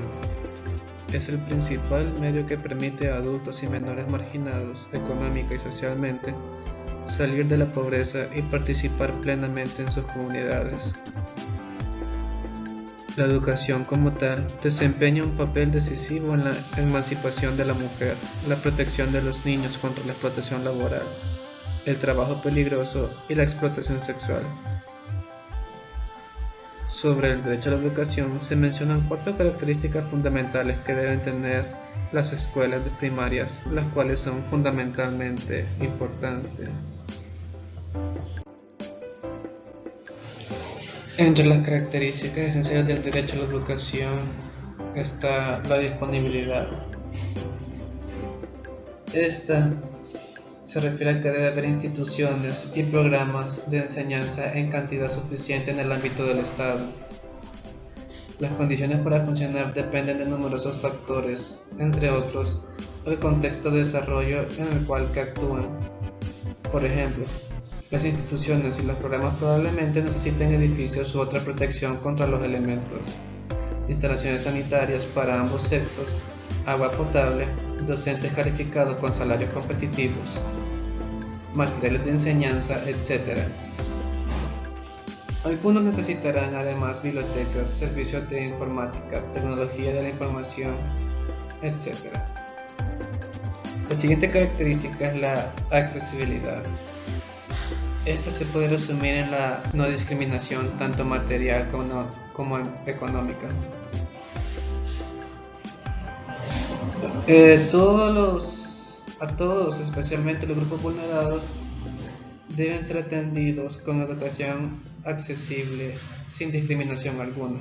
es el principal medio que permite a adultos y menores marginados económica y socialmente salir de la pobreza y participar plenamente en sus comunidades. La educación como tal desempeña un papel decisivo en la emancipación de la mujer, la protección de los niños contra la explotación laboral, el trabajo peligroso y la explotación sexual. Sobre el derecho a la educación se mencionan 4 características fundamentales que deben tener las escuelas primarias, las cuales son fundamentalmente importantes. Entre las características esenciales del derecho a la educación está la disponibilidad. Esta se refiere a que debe haber instituciones y programas de enseñanza en cantidad suficiente en el ámbito del Estado. Las condiciones para funcionar dependen de numerosos factores, entre otros, el contexto de desarrollo en el cual que actúan. Por ejemplo, las instituciones y los programas probablemente necesiten edificios u otra protección contra los elementos, instalaciones sanitarias para ambos sexos, agua potable, docentes calificados con salarios competitivos, materiales de enseñanza, etc. Algunos necesitarán además bibliotecas, servicios de informática, tecnología de la información, etc. La siguiente característica es la accesibilidad. Esta se puede resumir en la no discriminación tanto material como económica. A todos, especialmente los grupos vulnerados, deben ser atendidos con educación accesible sin discriminación alguna.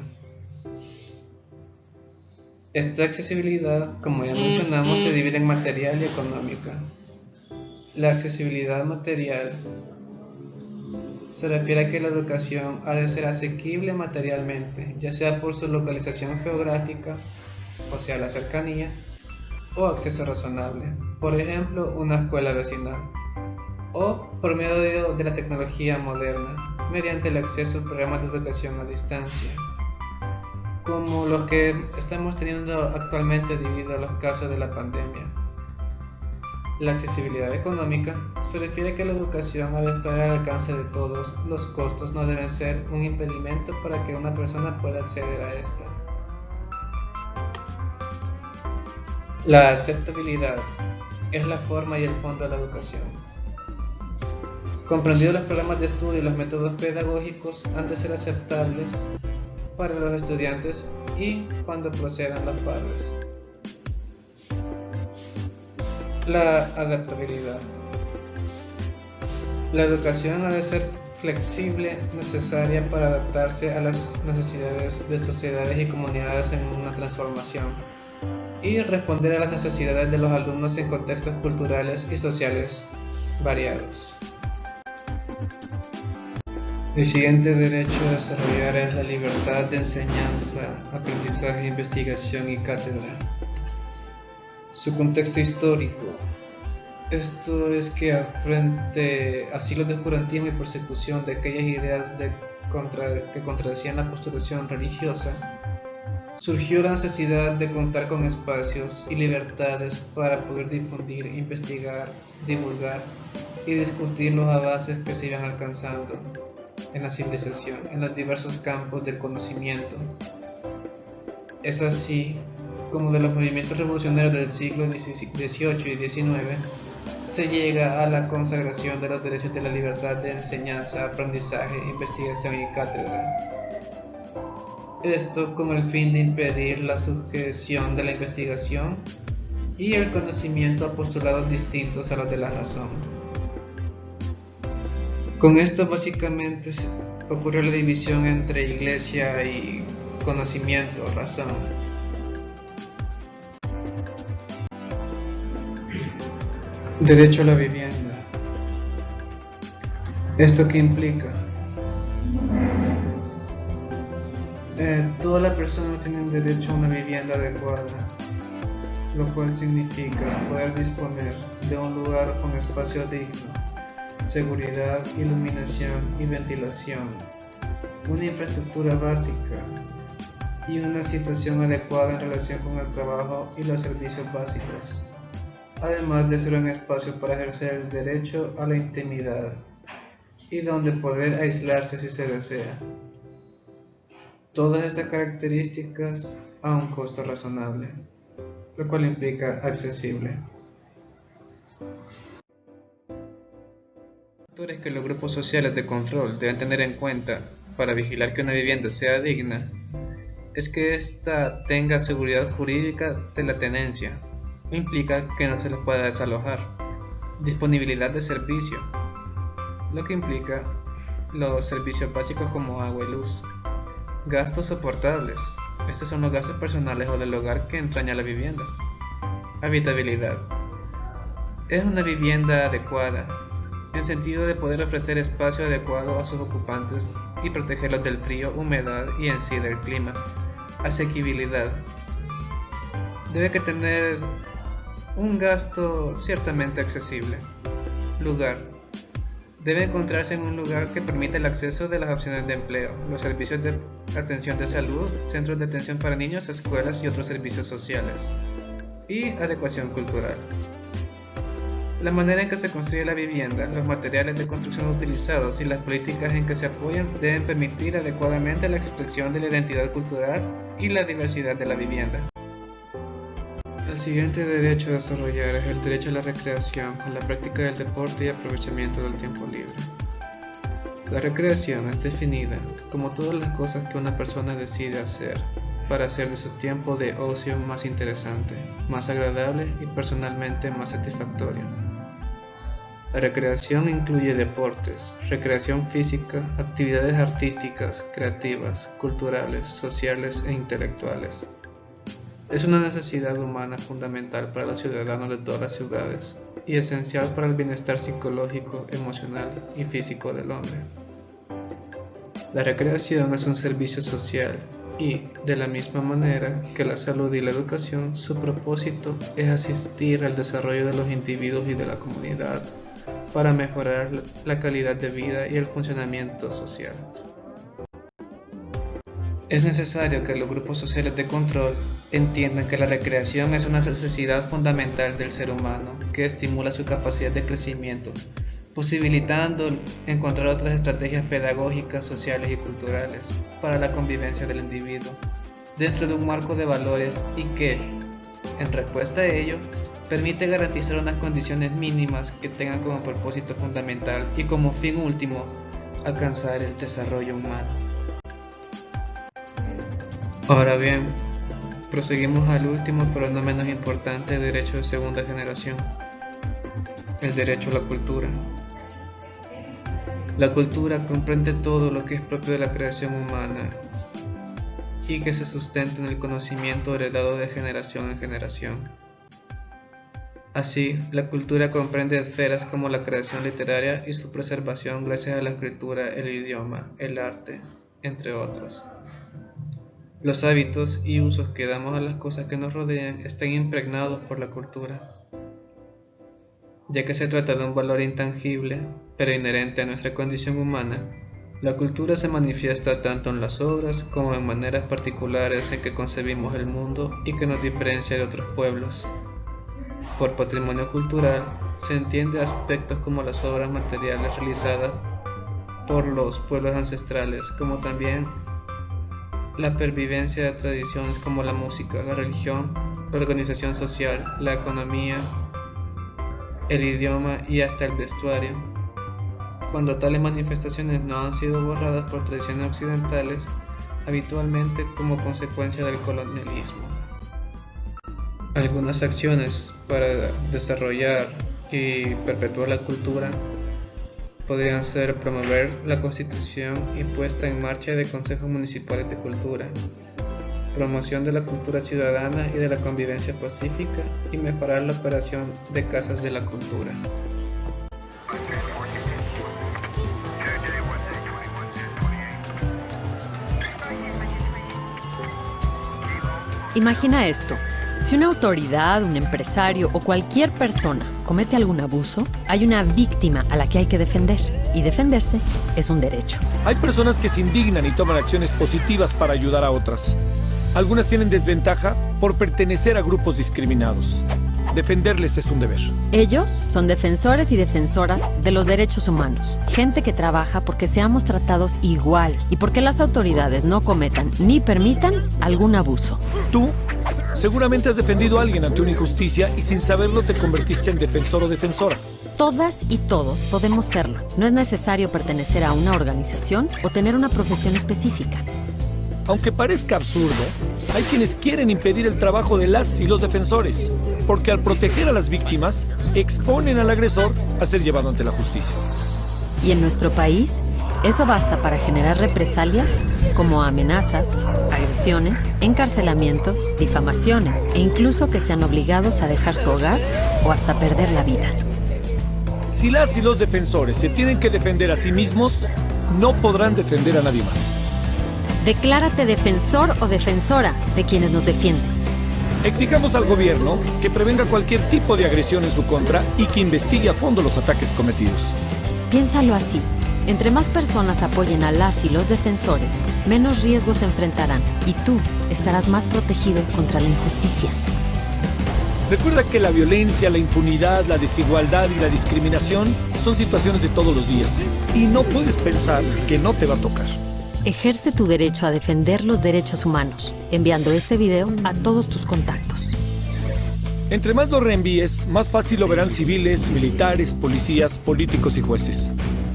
Esta accesibilidad, como ya mencionamos, se divide en material y económica. La accesibilidad material se refiere a que la educación ha de ser asequible materialmente, ya sea por su localización geográfica, o sea, la cercanía, o acceso razonable, por ejemplo, una escuela vecinal, o por medio de la tecnología moderna, mediante el acceso a programas de educación a distancia, como los que estamos teniendo actualmente debido a los casos de la pandemia. La accesibilidad económica se refiere a que la educación ha de estar al alcance de todos, los costos no deben ser un impedimento para que una persona pueda acceder a esta. La aceptabilidad es la forma y el fondo de la educación. Comprendidos los programas de estudio y los métodos pedagógicos han de ser aceptables para los estudiantes y cuando procedan los padres. La adaptabilidad. La educación ha de ser flexible, necesaria para adaptarse a las necesidades de sociedades y comunidades en una transformación y responder a las necesidades de los alumnos en contextos culturales y sociales variados. El siguiente derecho a desarrollar es la libertad de enseñanza, aprendizaje, investigación y cátedra. Su contexto histórico. Esto es que frente a siglos de oscurantismo y persecución de aquellas ideas que contradecían la postulación religiosa, surgió la necesidad de contar con espacios y libertades para poder difundir, investigar, divulgar y discutir los avances que se iban alcanzando en la civilización, en los diversos campos del conocimiento. Es así como de los movimientos revolucionarios del siglo XVIII y XIX se llega a la consagración de los derechos de la libertad de enseñanza, aprendizaje, investigación y cátedra. Esto con el fin de impedir la sujeción de la investigación y el conocimiento a postulados distintos a los de la razón. Con esto básicamente ocurrió la división entre iglesia y conocimiento, razón. Derecho a la vivienda. ¿Esto qué implica? Todas las personas tienen derecho a una vivienda adecuada, lo cual significa poder disponer de un lugar con espacio digno, seguridad, iluminación y ventilación, una infraestructura básica y una situación adecuada en relación con el trabajo y los servicios básicos, además de ser un espacio para ejercer el derecho a la intimidad y donde poder aislarse si se desea. Todas estas características a un costo razonable, lo cual implica accesible. Factores que los grupos sociales de control deben tener en cuenta para vigilar que una vivienda sea digna es que ésta tenga seguridad jurídica de la tenencia, implica que no se les pueda desalojar, disponibilidad de servicio, lo que implica los servicios básicos como agua y luz, gastos soportables, estos son los gastos personales o del hogar que entraña la vivienda, habitabilidad, es una vivienda adecuada, en sentido de poder ofrecer espacio adecuado a sus ocupantes y protegerlos del frío, humedad y en sí del clima. Asequibilidad. Debe que tener un gasto ciertamente accesible. Lugar. Debe encontrarse en un lugar que permita el acceso de las opciones de empleo, los servicios de atención de salud, centros de atención para niños, escuelas y otros servicios sociales. Y adecuación cultural. La manera en que se construye la vivienda, los materiales de construcción utilizados y las políticas en que se apoyan deben permitir adecuadamente la expresión de la identidad cultural y la diversidad de la vivienda. El siguiente derecho a desarrollar es el derecho a la recreación, a la práctica del deporte y aprovechamiento del tiempo libre. La recreación es definida como todas las cosas que una persona decide hacer para hacer de su tiempo de ocio más interesante, más agradable y personalmente más satisfactorio. La recreación incluye deportes, recreación física, actividades artísticas, creativas, culturales, sociales e intelectuales. Es una necesidad humana fundamental para los ciudadanos de todas las ciudades y esencial para el bienestar psicológico, emocional y físico del hombre. La recreación es un servicio social y, de la misma manera que la salud y la educación, su propósito es asistir al desarrollo de los individuos y de la comunidad para mejorar la calidad de vida y el funcionamiento social. Es necesario que los grupos sociales de control entiendan que la recreación es una necesidad fundamental del ser humano que estimula su capacidad de crecimiento, posibilitando encontrar otras estrategias pedagógicas, sociales y culturales para la convivencia del individuo dentro de un marco de valores y que, en respuesta a ello, permite garantizar unas condiciones mínimas que tengan como propósito fundamental y como fin último alcanzar el desarrollo humano. Ahora bien, proseguimos al último pero no menos importante derecho de segunda generación, el derecho a la cultura. La cultura comprende todo lo que es propio de la creación humana y que se sustenta en el conocimiento heredado de generación en generación. Así, la cultura comprende esferas como la creación literaria y su preservación gracias a la escritura, el idioma, el arte, entre otros. Los hábitos y usos que damos a las cosas que nos rodean están impregnados por la cultura, ya que se trata de un valor intangible, pero inherente a nuestra condición humana. La cultura se manifiesta tanto en las obras como en maneras particulares en que concebimos el mundo y que nos diferencia de otros pueblos. Por patrimonio cultural se entiende aspectos como las obras materiales realizadas por los pueblos ancestrales, como también la pervivencia de tradiciones como la música, la religión, la organización social, la economía, el idioma y hasta el vestuario. Cuando tales manifestaciones no han sido borradas por tradiciones occidentales, habitualmente como consecuencia del colonialismo. Algunas acciones para desarrollar y perpetuar la cultura podrían ser promover la constitución y puesta en marcha de consejos municipales de cultura, promoción de la cultura ciudadana y de la convivencia pacífica y mejorar la operación de casas de la cultura. Imagina esto. Si una autoridad, un empresario o cualquier persona comete algún abuso, hay una víctima a la que hay que defender. Y defenderse es un derecho. Hay personas que se indignan y toman acciones positivas para ayudar a otras. Algunas tienen desventaja por pertenecer a grupos discriminados. Defenderles es un deber. Ellos son defensores y defensoras de los derechos humanos. Gente que trabaja porque seamos tratados igual y porque las autoridades no cometan ni permitan algún abuso. Tú seguramente has defendido a alguien ante una injusticia y sin saberlo te convertiste en defensor o defensora. Todas y todos podemos serlo. No es necesario pertenecer a una organización o tener una profesión específica. Aunque parezca absurdo, hay quienes quieren impedir el trabajo de las y los defensores, porque al proteger a las víctimas, exponen al agresor a ser llevado ante la justicia. Y en nuestro país, eso basta para generar represalias como amenazas, agresiones, encarcelamientos, difamaciones e incluso que sean obligados a dejar su hogar o hasta perder la vida. Si las y los defensores se tienen que defender a sí mismos, no podrán defender a nadie más. Declárate defensor o defensora de quienes nos defienden. Exijamos al gobierno que prevenga cualquier tipo de agresión en su contra y que investigue a fondo los ataques cometidos. Piénsalo así. Entre más personas apoyen a las y los defensores, menos riesgos se enfrentarán y tú estarás más protegido contra la injusticia. Recuerda que la violencia, la impunidad, la desigualdad y la discriminación son situaciones de todos los días y no puedes pensar que no te va a tocar. Ejerce tu derecho a defender los derechos humanos, enviando este video a todos tus contactos. Entre más lo reenvíes, más fácil lo verán civiles, militares, policías, políticos y jueces.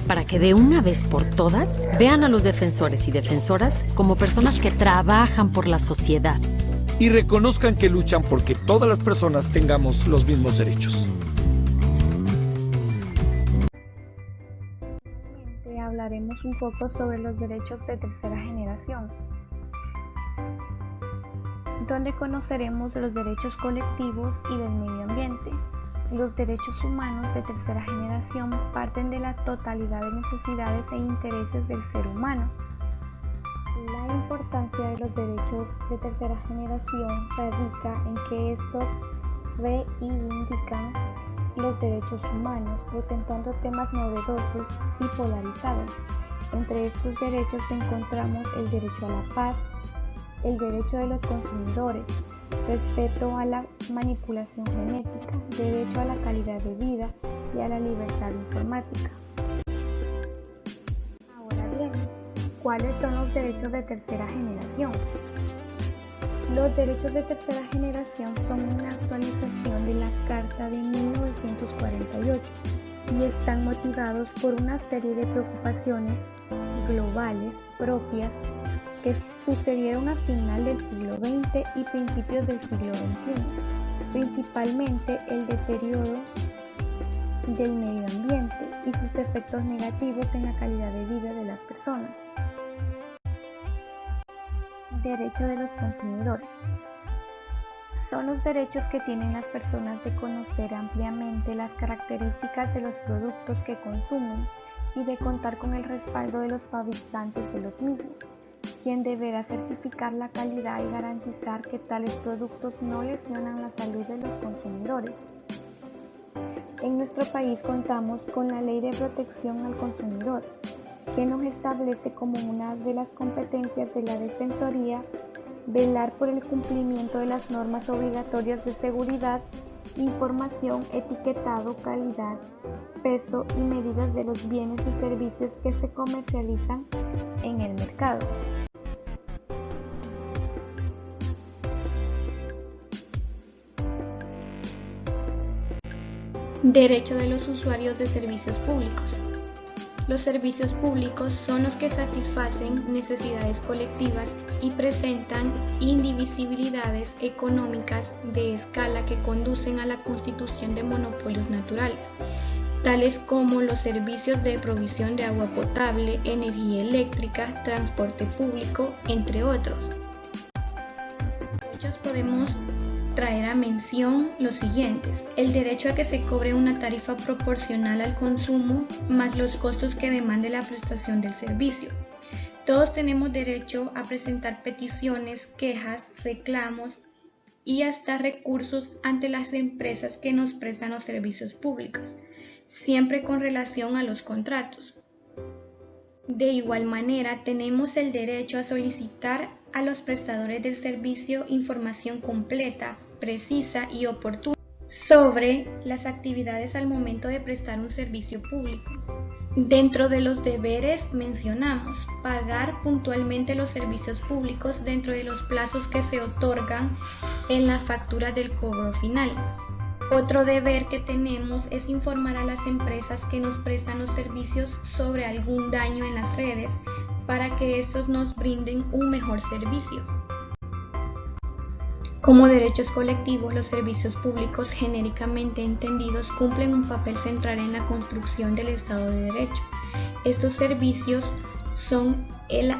Para que de una vez por todas vean a los defensores y defensoras como personas que trabajan por la sociedad. Y reconozcan que luchan porque todas las personas tengamos los mismos derechos. Hablaremos un poco sobre los derechos de tercera generación, donde conoceremos los derechos colectivos y del medio ambiente. Los derechos humanos de tercera generación parten de la totalidad de necesidades e intereses del ser humano. La importancia de los derechos de tercera generación radica en que estos reivindican los derechos humanos, presentando temas novedosos y polarizados. Entre estos derechos encontramos el derecho a la paz, el derecho de los consumidores, respeto a la manipulación genética, derecho a la calidad de vida y a la libertad informática. Ahora bien, ¿cuáles son los derechos de tercera generación? Los derechos de tercera generación son una actualización de la Carta de 1948 y están motivados por una serie de preocupaciones globales propias que sucedieron a final del siglo XX y principios del siglo XXI, principalmente el deterioro del medio ambiente y sus efectos negativos en la calidad de vida de las personas. Derecho de los consumidores. Son los derechos que tienen las personas de conocer ampliamente las características de los productos que consumen y de contar con el respaldo de los fabricantes de los mismos, quien deberá certificar la calidad y garantizar que tales productos no lesionan la salud de los consumidores. En nuestro país contamos con la Ley de Protección al Consumidor, que nos establece como una de las competencias de la Defensoría velar por el cumplimiento de las normas obligatorias de seguridad, información, etiquetado, calidad, peso y medidas de los bienes y servicios que se comercializan en el mercado. Derecho de los usuarios de servicios públicos. Los servicios públicos son los que satisfacen necesidades colectivas y presentan indivisibilidades económicas de escala que conducen a la constitución de monopolios naturales, tales como los servicios de provisión de agua potable, energía eléctrica, transporte público, entre otros. Derechos podemos traer a mención los siguientes: el derecho a que se cobre una tarifa proporcional al consumo más los costos que demande la prestación del servicio. Todos tenemos derecho a presentar peticiones, quejas, reclamos y hasta recursos ante las empresas que nos prestan los servicios públicos, siempre con relación a los contratos. De igual manera, tenemos el derecho a solicitar a los prestadores del servicio información completa, precisa y oportuna sobre las actividades al momento de prestar un servicio público. Dentro de los deberes mencionamos pagar puntualmente los servicios públicos dentro de los plazos que se otorgan en la factura del cobro final. Otro deber que tenemos es informar a las empresas que nos prestan los servicios sobre algún daño en las redes para que estos nos brinden un mejor servicio. Como derechos colectivos, los servicios públicos genéricamente entendidos cumplen un papel central en la construcción del Estado de Derecho. Estos servicios son el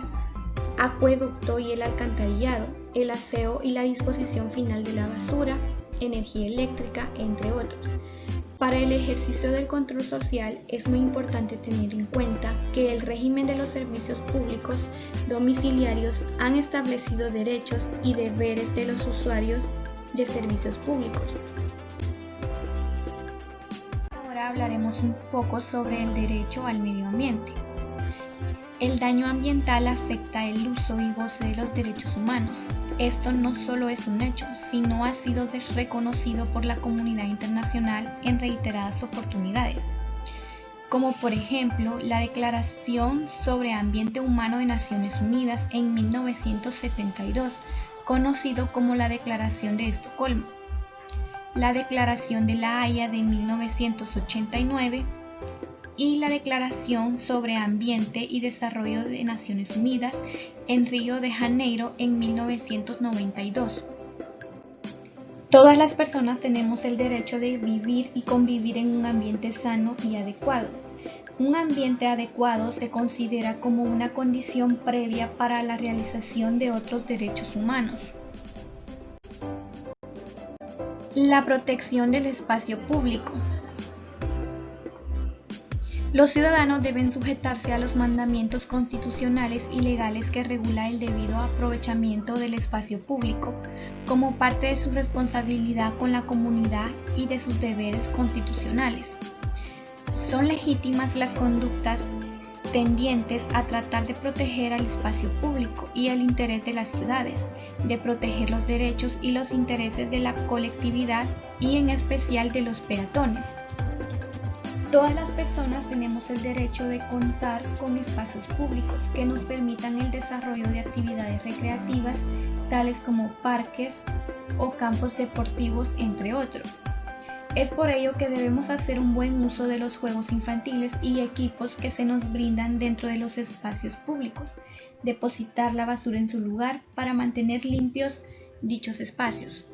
acueducto y el alcantarillado, el aseo y la disposición final de la basura, energía eléctrica, entre otros. Para el ejercicio del control social es muy importante tener en cuenta que el régimen de los servicios públicos domiciliarios han establecido derechos y deberes de los usuarios de servicios públicos. Ahora hablaremos un poco sobre el derecho al medio ambiente. El daño ambiental afecta el uso y goce de los derechos humanos. Esto no solo es un hecho, sino ha sido reconocido por la comunidad internacional en reiteradas oportunidades, como por ejemplo la Declaración sobre Ambiente Humano de Naciones Unidas en 1972, conocido como la Declaración de Estocolmo, la Declaración de La Haya de 1989, y la Declaración sobre Ambiente y Desarrollo de Naciones Unidas en Río de Janeiro en 1992. Todas las personas tenemos el derecho de vivir y convivir en un ambiente sano y adecuado. Un ambiente adecuado se considera como una condición previa para la realización de otros derechos humanos. La protección del espacio público. Los ciudadanos deben sujetarse a los mandamientos constitucionales y legales que regula el debido aprovechamiento del espacio público como parte de su responsabilidad con la comunidad y de sus deberes constitucionales. Son legítimas las conductas tendientes a tratar de proteger al espacio público y el interés de las ciudades, de proteger los derechos y los intereses de la colectividad y en especial de los peatones. Todas las personas tenemos el derecho de contar con espacios públicos que nos permitan el desarrollo de actividades recreativas, tales como parques o campos deportivos, entre otros. Es por ello que debemos hacer un buen uso de los juegos infantiles y equipos que se nos brindan dentro de los espacios públicos, depositar la basura en su lugar para mantener limpios dichos espacios.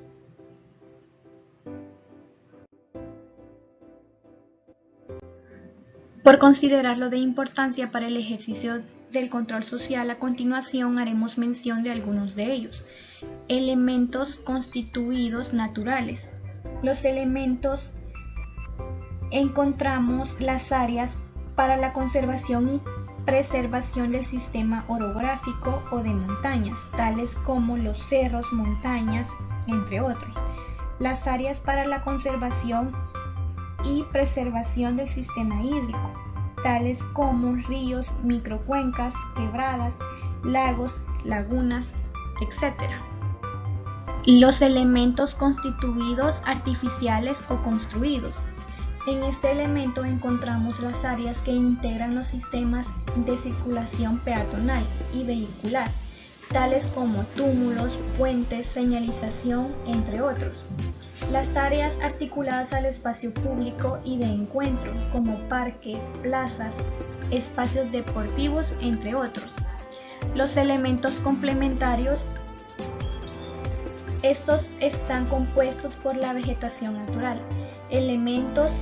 Por considerarlo de importancia para el ejercicio del control social, a continuación haremos mención de algunos de ellos. Elementos constituidos naturales. Los elementos encontramos las áreas para la conservación y preservación del sistema orográfico o de montañas, tales como los cerros, montañas, entre otros. Las áreas para la conservación y preservación del sistema hídrico, tales como ríos, microcuencas, quebradas, lagos, lagunas, etc. Los elementos constituidos artificiales o construidos. En este elemento encontramos las áreas que integran los sistemas de circulación peatonal y vehicular, tales como túmulos, puentes, señalización, entre otros. Las áreas articuladas al espacio público y de encuentro, como parques, plazas, espacios deportivos, entre otros. Los elementos complementarios. Estos están compuestos por la vegetación natural, elementos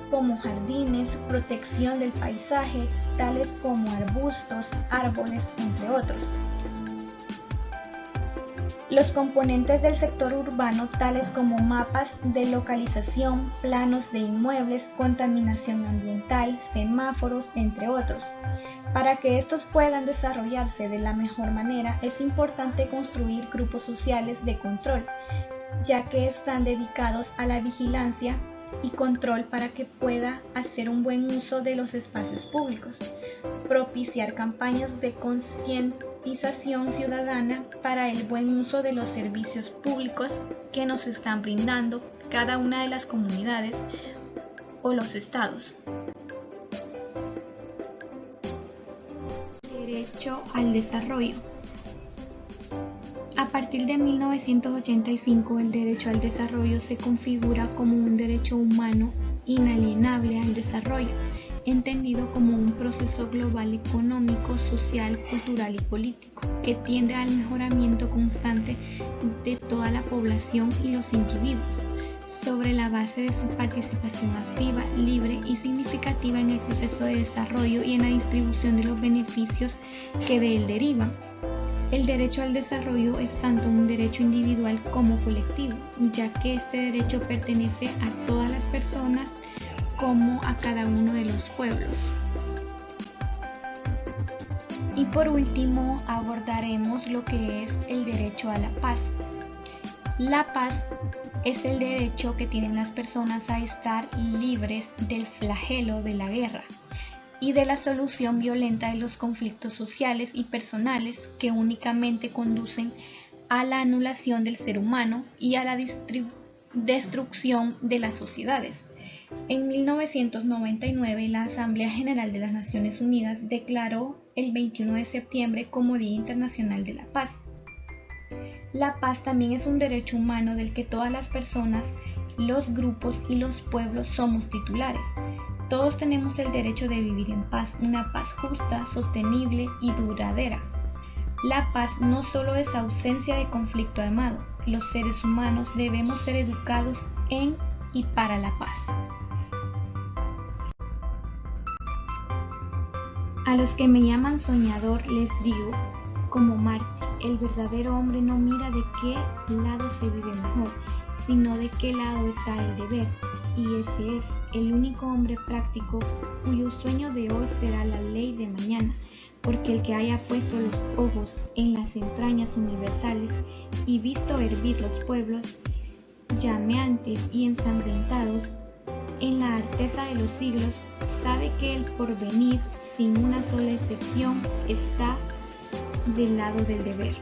como jardines, protección del paisaje, tales como arbustos, árboles, entre otros. Los componentes del sector urbano, tales como mapas de localización, planos de inmuebles, contaminación ambiental, semáforos, entre otros. Para que estos puedan desarrollarse de la mejor manera, es importante construir grupos sociales de control, ya que están dedicados a la vigilancia y control para que pueda hacer un buen uso de los espacios públicos, propiciar campañas de concientización ciudadana para el buen uso de los servicios públicos que nos están brindando cada una de las comunidades o los estados. Derecho al desarrollo. A partir de 1985, el derecho al desarrollo se configura como un derecho humano inalienable al desarrollo, entendido como un proceso global económico, social, cultural y político, que tiende al mejoramiento constante de toda la población y los individuos, sobre la base de su participación activa, libre y significativa en el proceso de desarrollo y en la distribución de los beneficios que de él derivan. El derecho al desarrollo es tanto un derecho individual como colectivo, ya que este derecho pertenece a todas las personas como a cada uno de los pueblos. Y por último abordaremos lo que es el derecho a la paz. La paz es el derecho que tienen las personas a estar libres del flagelo de la guerra y de la solución violenta de los conflictos sociales y personales que únicamente conducen a la anulación del ser humano y a la destrucción de las sociedades. En 1999, la Asamblea General de las Naciones Unidas declaró el 21 de septiembre como Día Internacional de la Paz. La paz también es un derecho humano del que todas las personas, los grupos y los pueblos somos titulares. Todos tenemos el derecho de vivir en paz, una paz justa, sostenible y duradera. La paz no solo es ausencia de conflicto armado. Los seres humanos debemos ser educados en y para la paz. A los que me llaman soñador les digo, como Marte, el verdadero hombre no mira de qué lado se vive mejor, sino de qué lado está el deber, y ese es el único hombre práctico cuyo sueño de hoy será la ley de mañana, porque el que haya puesto los ojos en las entrañas universales y visto hervir los pueblos, llameantes y ensangrentados, en la arteza de los siglos, sabe que el porvenir, sin una sola excepción, está del lado del deber.